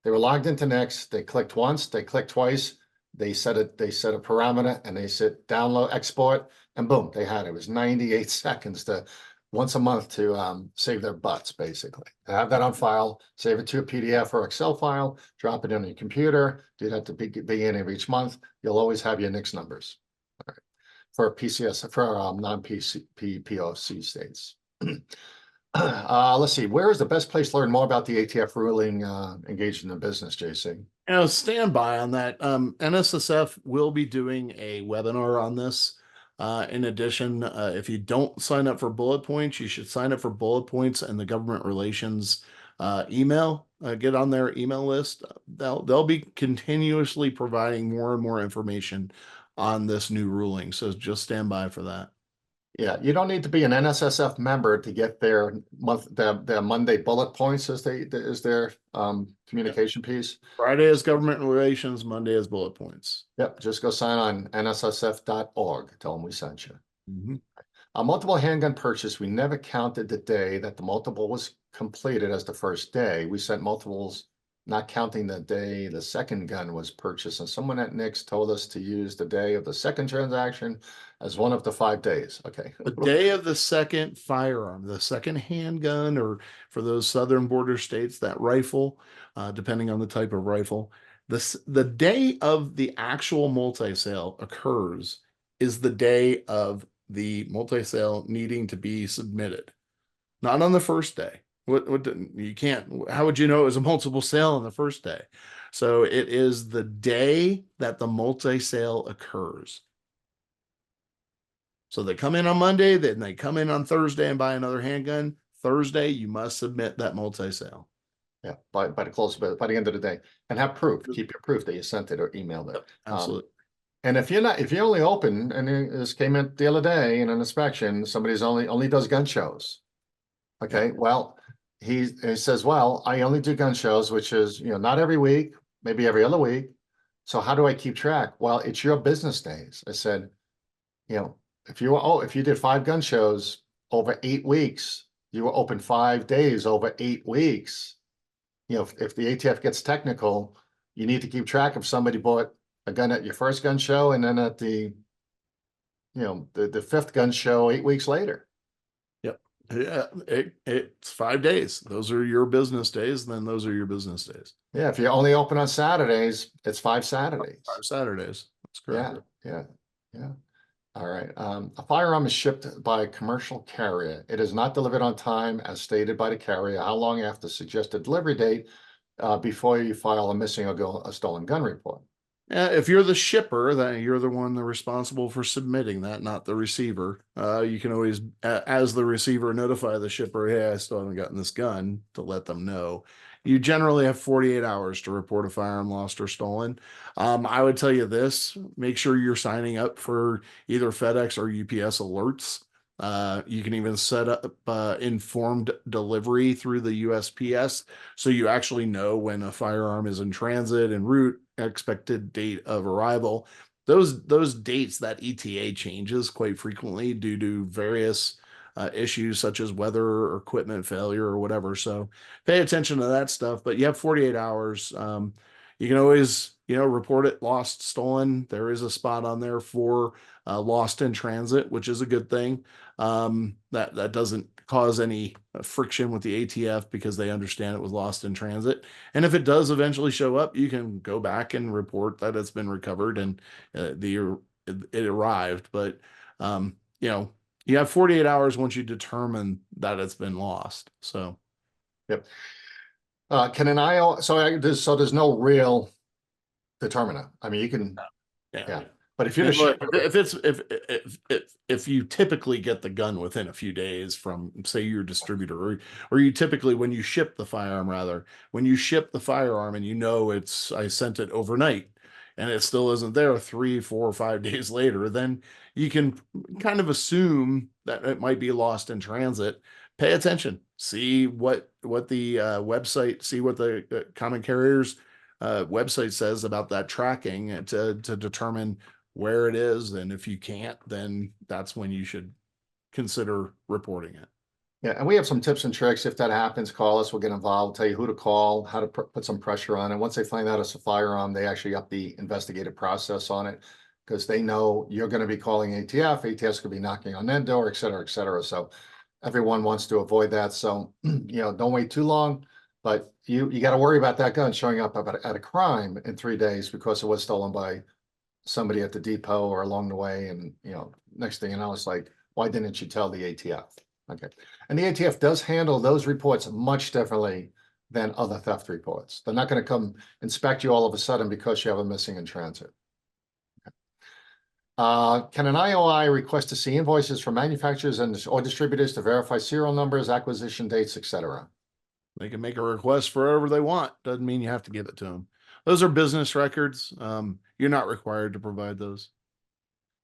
They were logged into NICS. They clicked once. They clicked twice. They set a parameter, and they said download, export, and boom, they had it. It was 98 seconds to once a month to save their butts, basically. To have that on file, save it to a PDF or Excel file, drop it on your computer, do that at the beginning of each month. You'll always have your NICS numbers. All right. For PCS, for non-POC states. Let's see, where is the best place to learn more about the ATF ruling engaged in the business, JC? Stand by on that. NSSF will be doing a webinar on this. In addition, if you don't sign up for bullet points, you should sign up for bullet points and the government relations email. Get on their email list. They'll be continuously providing more and more information on this new ruling. So just stand by for that. Yeah, you don't need to be an NSSF member to get their their Monday bullet points as their communication piece. Friday is government relations, Monday is bullet points. Yep, just go sign on nssf.org. Tell them we sent you. Mhm. A multiple handgun purchase, we never counted the day that the multiple was completed as the first day. We sent multiples, not counting the day the second gun was purchased. And someone at Nick's told us to use the day of the second transaction as one of the 5 days. Okay. The day of the second firearm, the second handgun, or for those southern border states, that rifle, depending on the type of rifle, the day of the actual multi-sale occurs is the day of the multi-sale needing to be submitted, not on the first day. You can't, how would you know it was a multiple sale on the first day? So it is the day that the multi-sale occurs. So they come in on Monday, then they come in on Thursday and buy another handgun. Thursday, you must submit that multi-sale. Yeah, by the close of it, by the end of the day, and have proof. Keep your proof that you sent it or emailed it. Absolutely. And if you only open, and this came in the other day in an inspection, somebody's only does gun shows. Okay, well, he says, well, I only do gun shows, which is, not every week, maybe every other week. So how do I keep track? Well, it's your business days. I said, if you did 5 gun shows over 8 weeks, you were open 5 days over 8 weeks. If the ATF gets technical, you need to keep track if somebody bought a gun at your first gun show and then at the 5th gun show 8 weeks later. Yep. Yeah, it's 5 days. Those are your business days. Then those are your business days. Yeah, if you only open on Saturdays, it's 5 Saturdays. 5 Saturdays. That's correct. Yeah. All right. A firearm is shipped by a commercial carrier. It is not delivered on time as stated by the carrier. How long after suggested delivery date before you file a missing or a stolen gun report? If you're the shipper, then you're the one responsible for submitting that, not the receiver. You can always, as the receiver, notify the shipper, hey, I still haven't gotten this gun, to let them know. You generally have 48 hours to report a firearm lost or stolen. I would tell you this, make sure you're signing up for either FedEx or UPS alerts. You can even set up informed delivery through the USPS, so you actually know when a firearm is in transit, en route, expected date of arrival. Those dates, that ETA changes quite frequently due to various issues such as weather or equipment failure or whatever. So pay attention to that stuff. But you have 48 hours. You can always, report it lost, stolen. There is a spot on there for lost in transit, which is a good thing. That doesn't cause any friction with the ATF because they understand it was lost in transit. And if it does eventually show up, you can go back and report that it's been recovered and it arrived. But you have 48 hours once you determine that it's been lost. So, yep. Can an IO? So there's no real determiner. I mean, you can, yeah. But if you're if you typically get the gun within a few days from, say, your distributor, or you typically, when you ship the firearm, when you ship the firearm and I sent it overnight and it still isn't there 3, 4, or 5 days later, then you can kind of assume that it might be lost in transit. Pay attention, see what the website, see what the common carriers website says about that tracking to determine where it is. And if you can't, then that's when you should consider reporting it. Yeah, and we have some tips and tricks. If that happens, call us. We'll get involved, tell you who to call, how to put some pressure on. And once they find out it's a firearm, they actually up the investigative process on it because they know you're going to be calling ATF. ATF's going to be knocking on that door, et cetera, et cetera. So everyone wants to avoid that. So, don't wait too long. But you got to worry about that gun showing up at a crime in 3 days because it was stolen by somebody at the depot or along the way. And, next thing you know, it's like, why didn't you tell the ATF? Okay. And the ATF does handle those reports much differently than other theft reports. They're not going to come inspect you all of a sudden because you have a missing in transit. Okay. Can an IOI request to see invoices from manufacturers or distributors to verify serial numbers, acquisition dates, etc.? They can make a request for whatever they want. Doesn't mean you have to give it to them. Those are business records. You're not required to provide those.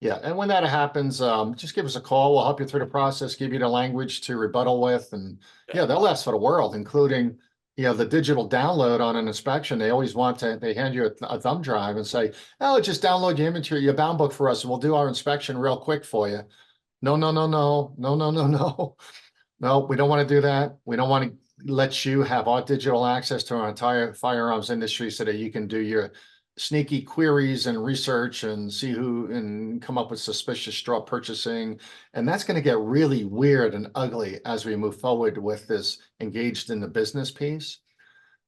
Yeah, and when that happens, just give us a call. We'll help you through the process, give you the language to rebuttal with, and yeah, they'll ask for the world, including, the digital download on an inspection. They always want to, they hand you a thumb drive and say, oh, just download your inventory, your bound book for us, and we'll do our inspection real quick for you. No, no, no, no, no, no, no, no. No, we don't want to do that. We don't want to let you have our digital access to our entire firearms industry so that you can do your sneaky queries and research and see who and come up with suspicious straw purchasing. And that's going to get really weird and ugly as we move forward with this engaged in the business piece.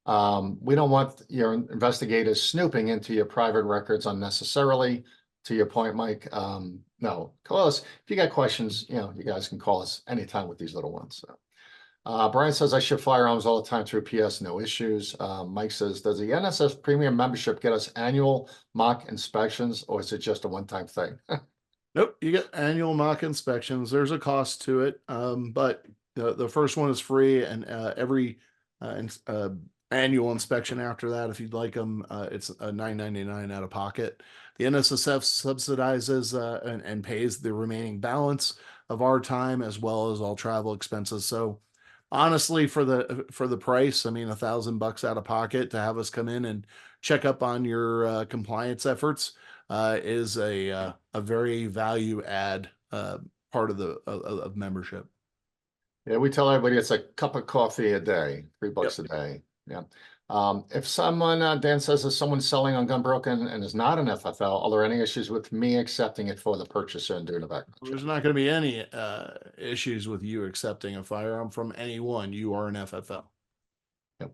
We don't want your investigators snooping into your private records unnecessarily. To your point, Mike, no, call us. If you got questions, you guys can call us anytime with these little ones. So. Brian says, I ship firearms all the time through PS, no issues. Mike says, does the NSSF premium membership get us annual mock inspections, or is it just a one-time thing? Nope, you get annual mock inspections. There's a cost to it, but the first one is free, and every annual inspection after that, if you'd like them, it's $9.99 out of pocket. The NSSF subsidizes and pays the remaining balance of our time as well as all travel expenses. So honestly, for the price, I mean, $1,000 out of pocket to have us come in and check up on your compliance efforts is a very value add part of of membership. Yeah, we tell everybody it's a cup of coffee a day, $3 a day. Yeah. If someone, Dan says, if someone's selling on Gunbroken and is not an FFL, are there any issues with me accepting it for the purchaser and doing a background check? There's not going to be any issues with you accepting a firearm from anyone. You are an FFL. Yep.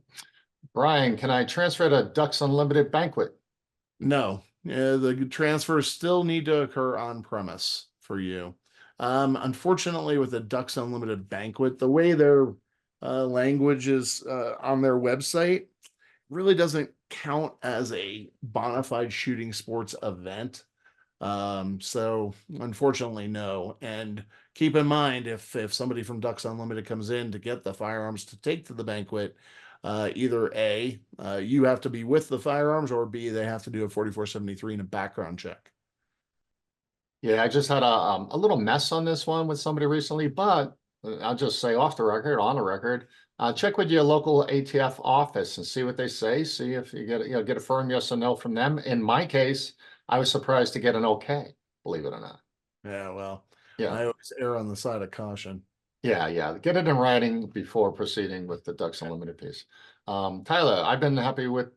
Brian, can I transfer to Ducks Unlimited Banquet? No, the transfers still need to occur on premise for you. Unfortunately, with the Ducks Unlimited Banquet, the way their language is on their website really doesn't count as a bona fide shooting sports event. So unfortunately, no. And keep in mind, if somebody from Ducks Unlimited comes in to get the firearms to take to the banquet, either A, you have to be with the firearms, or B, they have to do a 4473 and a background check. Yeah, I just had a little mess on this one with somebody recently, but I'll just say off the record, on the record, check with your local ATF office and see what they say. See if you get a firm yes or no from them. In my case, I was surprised to get an okay, believe it or not. Yeah, well, Yeah. I always err on the side of caution. Yeah. Get it in writing before proceeding with the Ducks Unlimited piece. Tyler, I've been happy with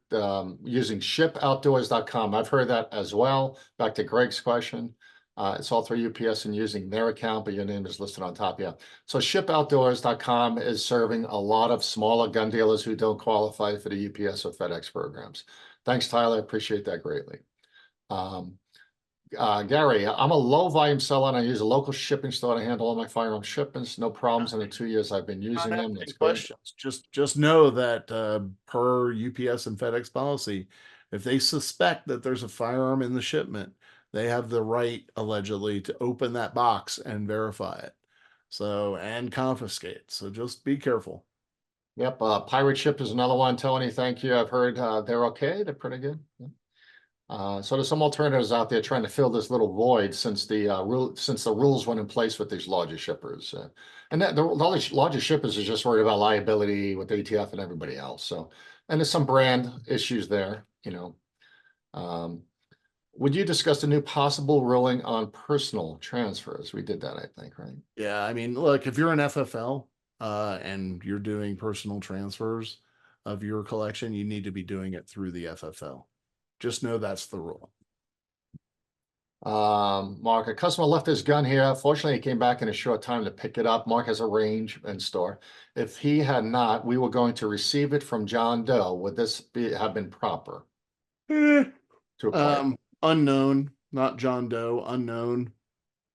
using shipoutdoors.com. I've heard that as well. Back to Greg's question. It's all through UPS and using their account, but your name is listed on top. Yeah. So shipoutdoors.com is serving a lot of smaller gun dealers who don't qualify for the UPS or FedEx programs. Thanks, Tyler. Appreciate that greatly. Gary, I'm a low volume seller and I use a local shipping store to handle all my firearm shipments. No problems in the 2 years I've been using them. That's great. Questions. Just know that per UPS and FedEx policy, if they suspect that there's a firearm in the shipment, they have the right, allegedly, to open that box and verify it. So, and confiscate. So just be careful. Yep. Pirate Ship is another one. Tony, thank you. I've heard they're okay. They're pretty good. Yeah. So there's some alternatives out there trying to fill this little void since the rules went in place with these larger shippers, and that the larger shippers are just worried about liability with ATF and everybody else. So, and there's some brand issues there. Would you discuss the new possible ruling on personal transfers? We did that, I think, right? Yeah, I mean, look, if you're an FFL and you're doing personal transfers of your collection, you need to be doing it through the FFL. Just know that's the rule. Mark, a customer left his gun here. Fortunately, he came back in a short time to pick it up. Mark has a range and store. If he had not, we were going to receive it from John Doe. Would this have been proper? To a point. Unknown, not John Doe, unknown.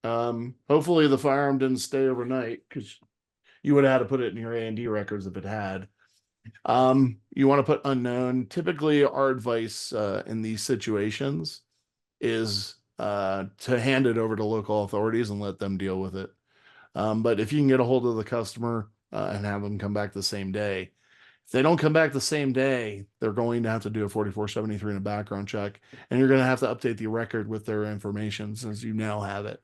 Hopefully the firearm didn't stay overnight, because you would have had to put it in your A&D records if it had. You want to put unknown. Typically, our advice in these situations is to hand it over to local authorities and let them deal with it. But if you can get a hold of the customer and have them come back the same day, If they don't come back the same day, they're going to have to do a 4473 and a background check, and you're going to have to update the record with their information since you now have it.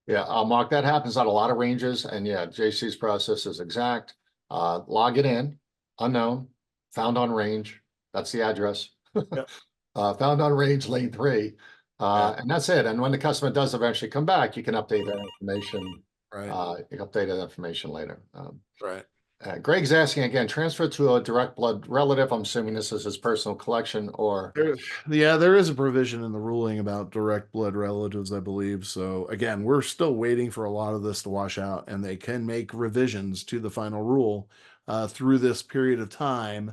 Yeah, Mark, that happens on a lot of ranges, and yeah, JC's process is exact. Log it in, unknown, found on range. That's the address. Yep. Found on range, lane 3. Yeah. And that's it. And when the customer does eventually come back, you can update that information. Right. You can update that information later. Right. Greg's asking again, transfer to a direct blood relative. I'm assuming this is his personal collection or. Yeah, there is a provision in the ruling about direct blood relatives, I believe. So again, we're still waiting for a lot of this to wash out, and they can make revisions to the final rule through this period of time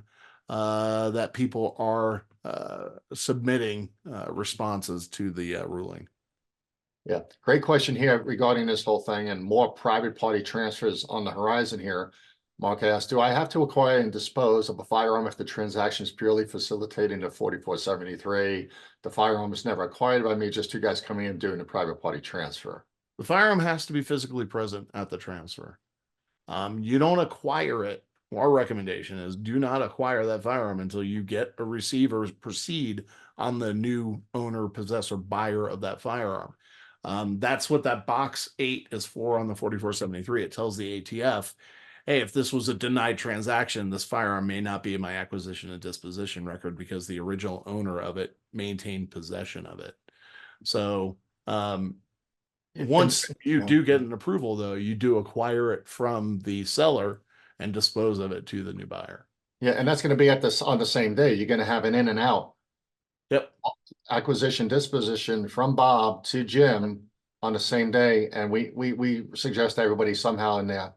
that people are submitting responses to the ruling. Yeah, great question here regarding this whole thing and more private party transfers on the horizon here. Mark asked, do I have to acquire and dispose of a firearm if the transaction is purely facilitating the 4473? The firearm is never acquired by me, just you guys coming in doing a private party transfer. The firearm has to be physically present at the transfer. You don't acquire it. Our recommendation is do not acquire that firearm until you get a receive or proceed on the new owner, possessor, buyer of that firearm. That's what that box 8 is for on the 4473. It tells the ATF, hey, if this was a denied transaction, this firearm may not be in my acquisition and disposition record because the original owner of it maintained possession of it. So once you do get an approval, though, you do acquire it from the seller and dispose of it to the new buyer. Yeah, and that's going to be at this on the same day. You're going to have an in and out. Yep. Acquisition disposition from Bob to Jim on the same day, and we suggest everybody somehow in there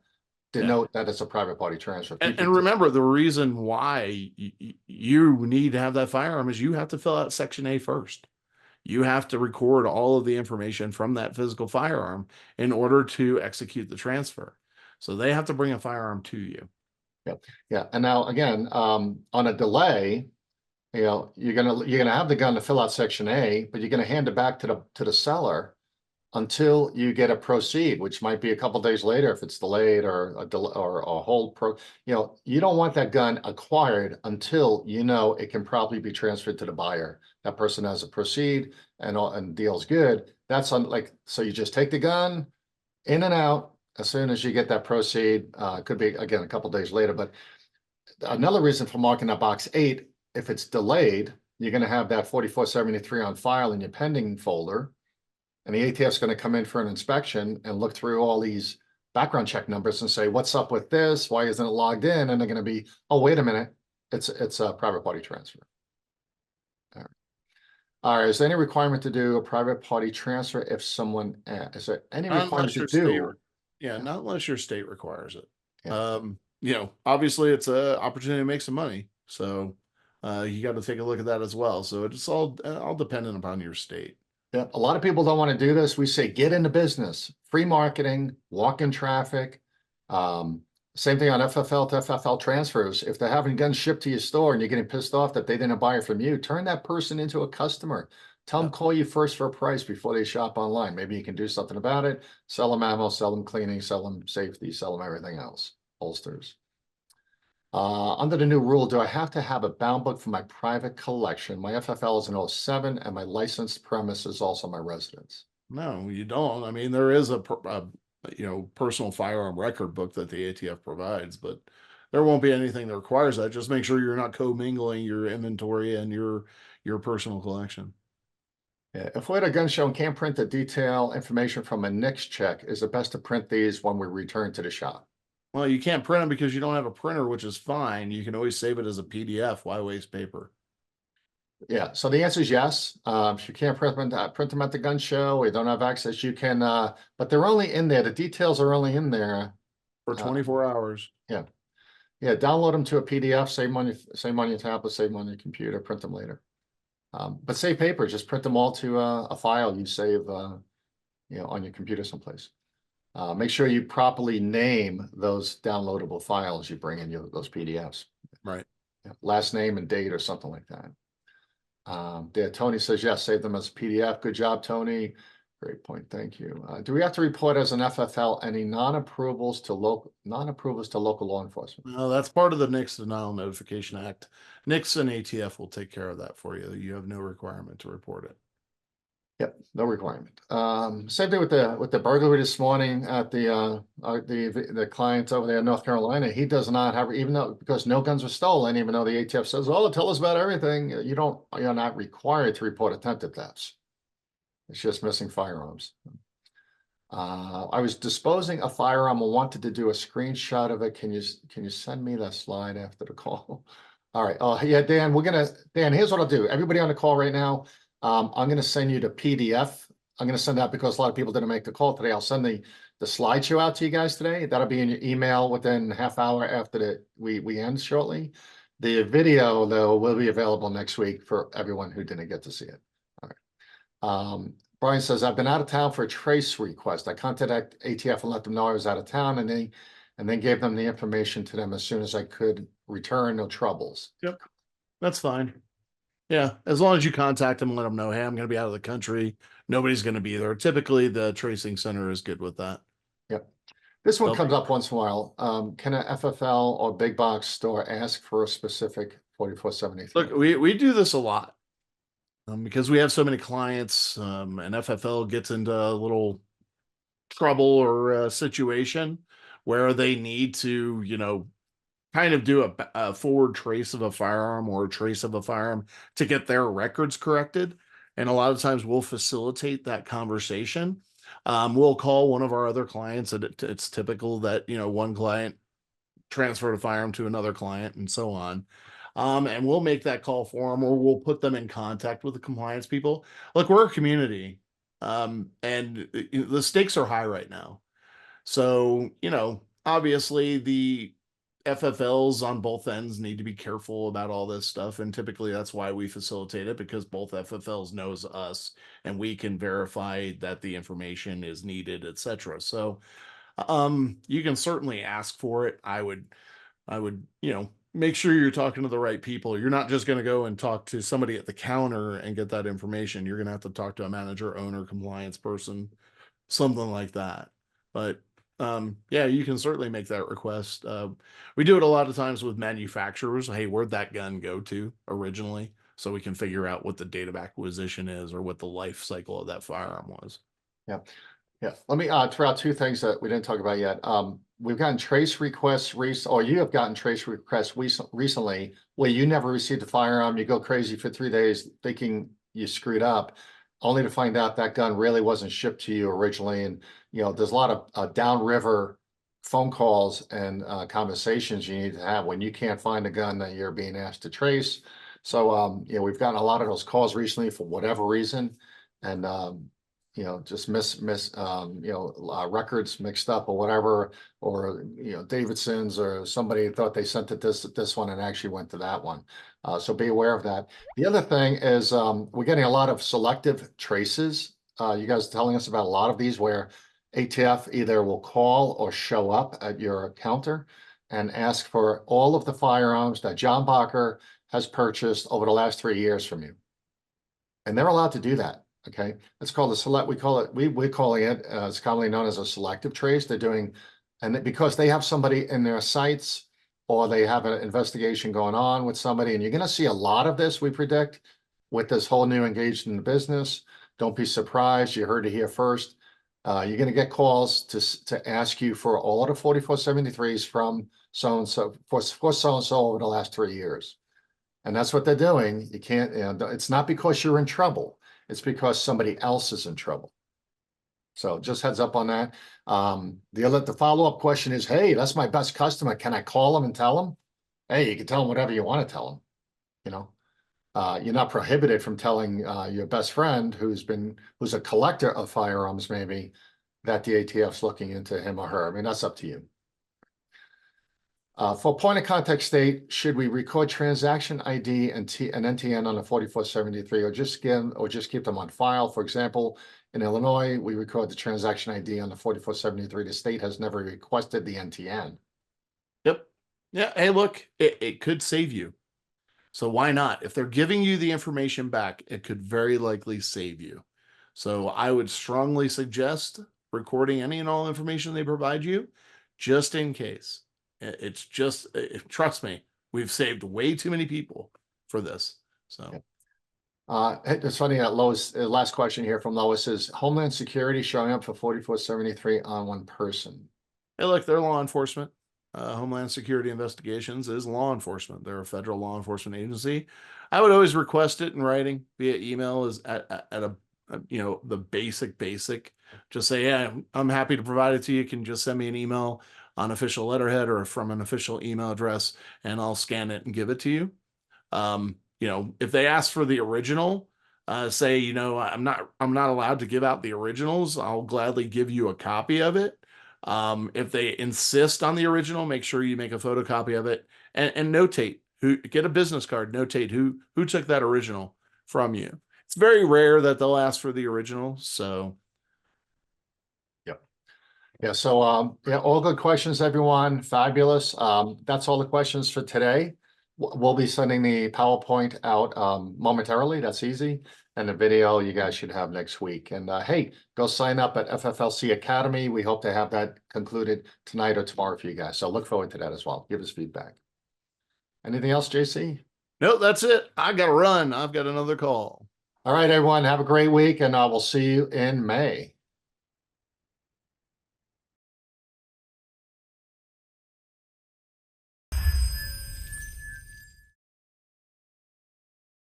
denote that it's a private party transfer. And remember, the reason why you need to have that firearm is you have to fill out Section A first. You have to record all of the information from that physical firearm in order to execute the transfer. So they have to bring a firearm to you. Yep. Yeah. And now again, on a delay, you're gonna have the gun to fill out Section A, but you're gonna hand it back to the seller until you get a proceed, which might be a couple days later if it's delayed or a hold you don't want that gun acquired until you know it can probably be transferred to the buyer. That person has a proceed and deal's good. That's so you just take the gun in and out as soon as you get that proceed. It could be again a couple days later, but another reason for marking that box 8, if it's delayed, you're going to have that 4473 on file in your pending folder. And the ATF is going to come in for an inspection and look through all these background check numbers and say, what's up with this? Why isn't it logged in? And they're going to be, oh, wait a minute. It's a private party transfer. All right. Is there any requirement to do a private party transfer if someone, is there any requirement to do? Yeah, not unless your state requires it. Yeah. Obviously it's an opportunity to make some money. So you got to take a look at that as well. So it's all dependent upon your state. Yeah, a lot of people don't want to do this. We say get into business, free marketing, walk-in traffic. Same thing on FFL to FFL transfers. If they're having guns shipped to your store and you're getting pissed off that they didn't buy it from you, turn that person into a customer. Tell them call you first for a price before they shop online. Maybe you can do something about it. Sell them ammo, sell them cleaning, sell them safety, sell them everything else. Holsters. Under the new rule, do I have to have a bound book for my private collection? My FFL is an 07 and my licensed premise is also my residence. No, you don't. I mean, there is a personal firearm record book that the ATF provides, but there won't be anything that requires that. Just make sure you're not commingling your inventory and your personal collection. Yeah, if we're at a gun show and can't print the detail information from a NICS check, is it best to print these when we return to the shop? Well, you can't print them because you don't have a printer, which is fine. You can always save it as a PDF. Why waste paper? Yeah, so the answer is yes. If you can't print them at the gun show, we don't have access, you can, but they're only in there. The details are only in there for 24 hours. Yeah. Yeah, download them to a PDF, save them on your tablet, save them on your computer, print them later. But save paper, just print them all to a file you save on your computer someplace. Make sure you properly name those downloadable files you bring in those PDFs. Right. Yeah, last name and date or something like that. Tony says, yes, save them as a PDF. Good job, Tony. Great point. Thank you. Do we have to report as an FFL any non-approvals to local law enforcement? No, that's part of the NICS Denial Notification Act. NICS and ATF will take care of that for you. You have no requirement to report it. Yep, no requirement. Same thing with the burglary this morning at the client over there in North Carolina. He does not have, even though, because no guns were stolen, even though the ATF says, "Oh, tell us about everything." You're not required to report attempted thefts. It's just missing firearms. I was disposing a firearm. I wanted to do a screenshot of it. Can you send me that slide after the call? All right. Oh yeah, Dan. Dan. Here's what I'll do. Everybody on the call right now. I'm going to send you the PDF. I'm going to send that because a lot of people didn't make the call today. I'll send the slideshow out to you guys today. That'll be in your email within a half hour after we end shortly. The video though will be available next week for everyone who didn't get to see it. All right. Brian says, I've been out of town for a trace request. I contacted ATF and let them know I was out of town, and then gave them the information to them as soon as I could return. No troubles. Yep, that's fine. Yeah, as long as you contact them and let them know, hey, I'm going to be out of the country. Nobody's going to be there. Typically, the tracing center is good with that. Yep. This one comes up once in a while. Can a FFL or big box store ask for a specific 4473? Look, we do this a lot. Because we have so many clients, and FFL gets into a little trouble or situation where they need to, kind of do a forward trace of a firearm or a trace of a firearm to get their records corrected. And a lot of times we'll facilitate that conversation. We'll call one of our other clients, and it's typical that, one client transferred a firearm to another client and so on. And we'll make that call for them, or we'll put them in contact with the compliance people. Look, we're a community, and the stakes are high right now. So, obviously the FFLs on both ends need to be careful about all this stuff. And typically that's why we facilitate it, because both FFLs knows us and we can verify that the information is needed, etc. So, you can certainly ask for it. I would, make sure you're talking to the right people. You're not just going to go and talk to somebody at the counter and get that information. You're going to have to talk to a manager, owner, compliance person, something like that. But yeah, you can certainly make that request. We do it a lot of times with manufacturers. Hey, where'd that gun go to originally? So we can figure out what the date of acquisition is or what the life cycle of that firearm was. Yeah. Yeah. Let me throw out two things that we didn't talk about yet. We've gotten trace requests or you have gotten trace requests recently where you never received a firearm. You go crazy for 3 days thinking you screwed up, only to find out that gun really wasn't shipped to you originally. And, there's a lot of downriver phone calls and conversations you need to have when you can't find a gun that you're being asked to trace. So, we've gotten a lot of those calls recently for whatever reason. And, just records mixed up or whatever, or, Davidson's, or somebody thought they sent it this one and actually went to that one. So be aware of that. The other thing is we're getting a lot of selective traces. You guys are telling us about a lot of these where ATF either will call or show up at your counter and ask for all of the firearms that John Bacher has purchased over the last 3 years from you. And they're allowed to do that. Okay. It's called a select. We're calling it, it's commonly known as a selective trace. They're doing, and because they have somebody in their sights or they have an investigation going on with somebody, and you're going to see a lot of this, we predict, with this whole new engaged in the business. Don't be surprised. You heard it here first. You're going to get calls to ask you for all of the 4473s from so-and-so for so-and-so over the last 3 years. And that's what they're doing. You can't, it's not because you're in trouble. It's because somebody else is in trouble. So just heads up on that. The follow-up question is, hey, that's my best customer. Can I call them and tell them? Hey, you can tell them whatever you want to tell them. You're not prohibited from telling your best friend who's a collector of firearms, maybe, that the ATF's looking into him or her. I mean, that's up to you. For point of contact state, should we record transaction ID and NTN on the 4473 or just keep them on file? For example, in Illinois, we record the transaction ID on the 4473. The state has never requested the NTN. Yep. Yeah. Hey, look, it could save you. So why not? If they're giving you the information back, it could very likely save you. So I would strongly suggest recording any and all information they provide you, just in case. It's just, trust me, we've saved way too many people for this. So. It's funny that Lois, last question here from Lois is Homeland Security showing up for 4473 on one person. Hey, look, they're law enforcement. Homeland Security Investigations is law enforcement. They're a federal law enforcement agency. I would always request it in writing via email is at a the basic. Just say, yeah, I'm happy to provide it to you. You can just send me an email on official letterhead or from an official email address, and I'll scan it and give it to you. If they ask for the original, say, I'm not allowed to give out the originals. I'll gladly give you a copy of it. If they insist on the original, make sure you make a photocopy of it and notate get a business card, notate who took that original from you. It's very rare that they'll ask for the original. So. Yep. Yeah. So, yeah, all good questions, everyone. Fabulous. That's all the questions for today. We'll be sending the PowerPoint out momentarily. That's easy. And the video you guys should have next week. And hey, go sign up at FFLC Academy. We hope to have that concluded tonight or tomorrow for you guys. So look forward to that as well. Give us feedback. Anything else, JC? No, that's it. I got to run. I've got another call. All right, everyone. Have a great week, and we'll see you in May.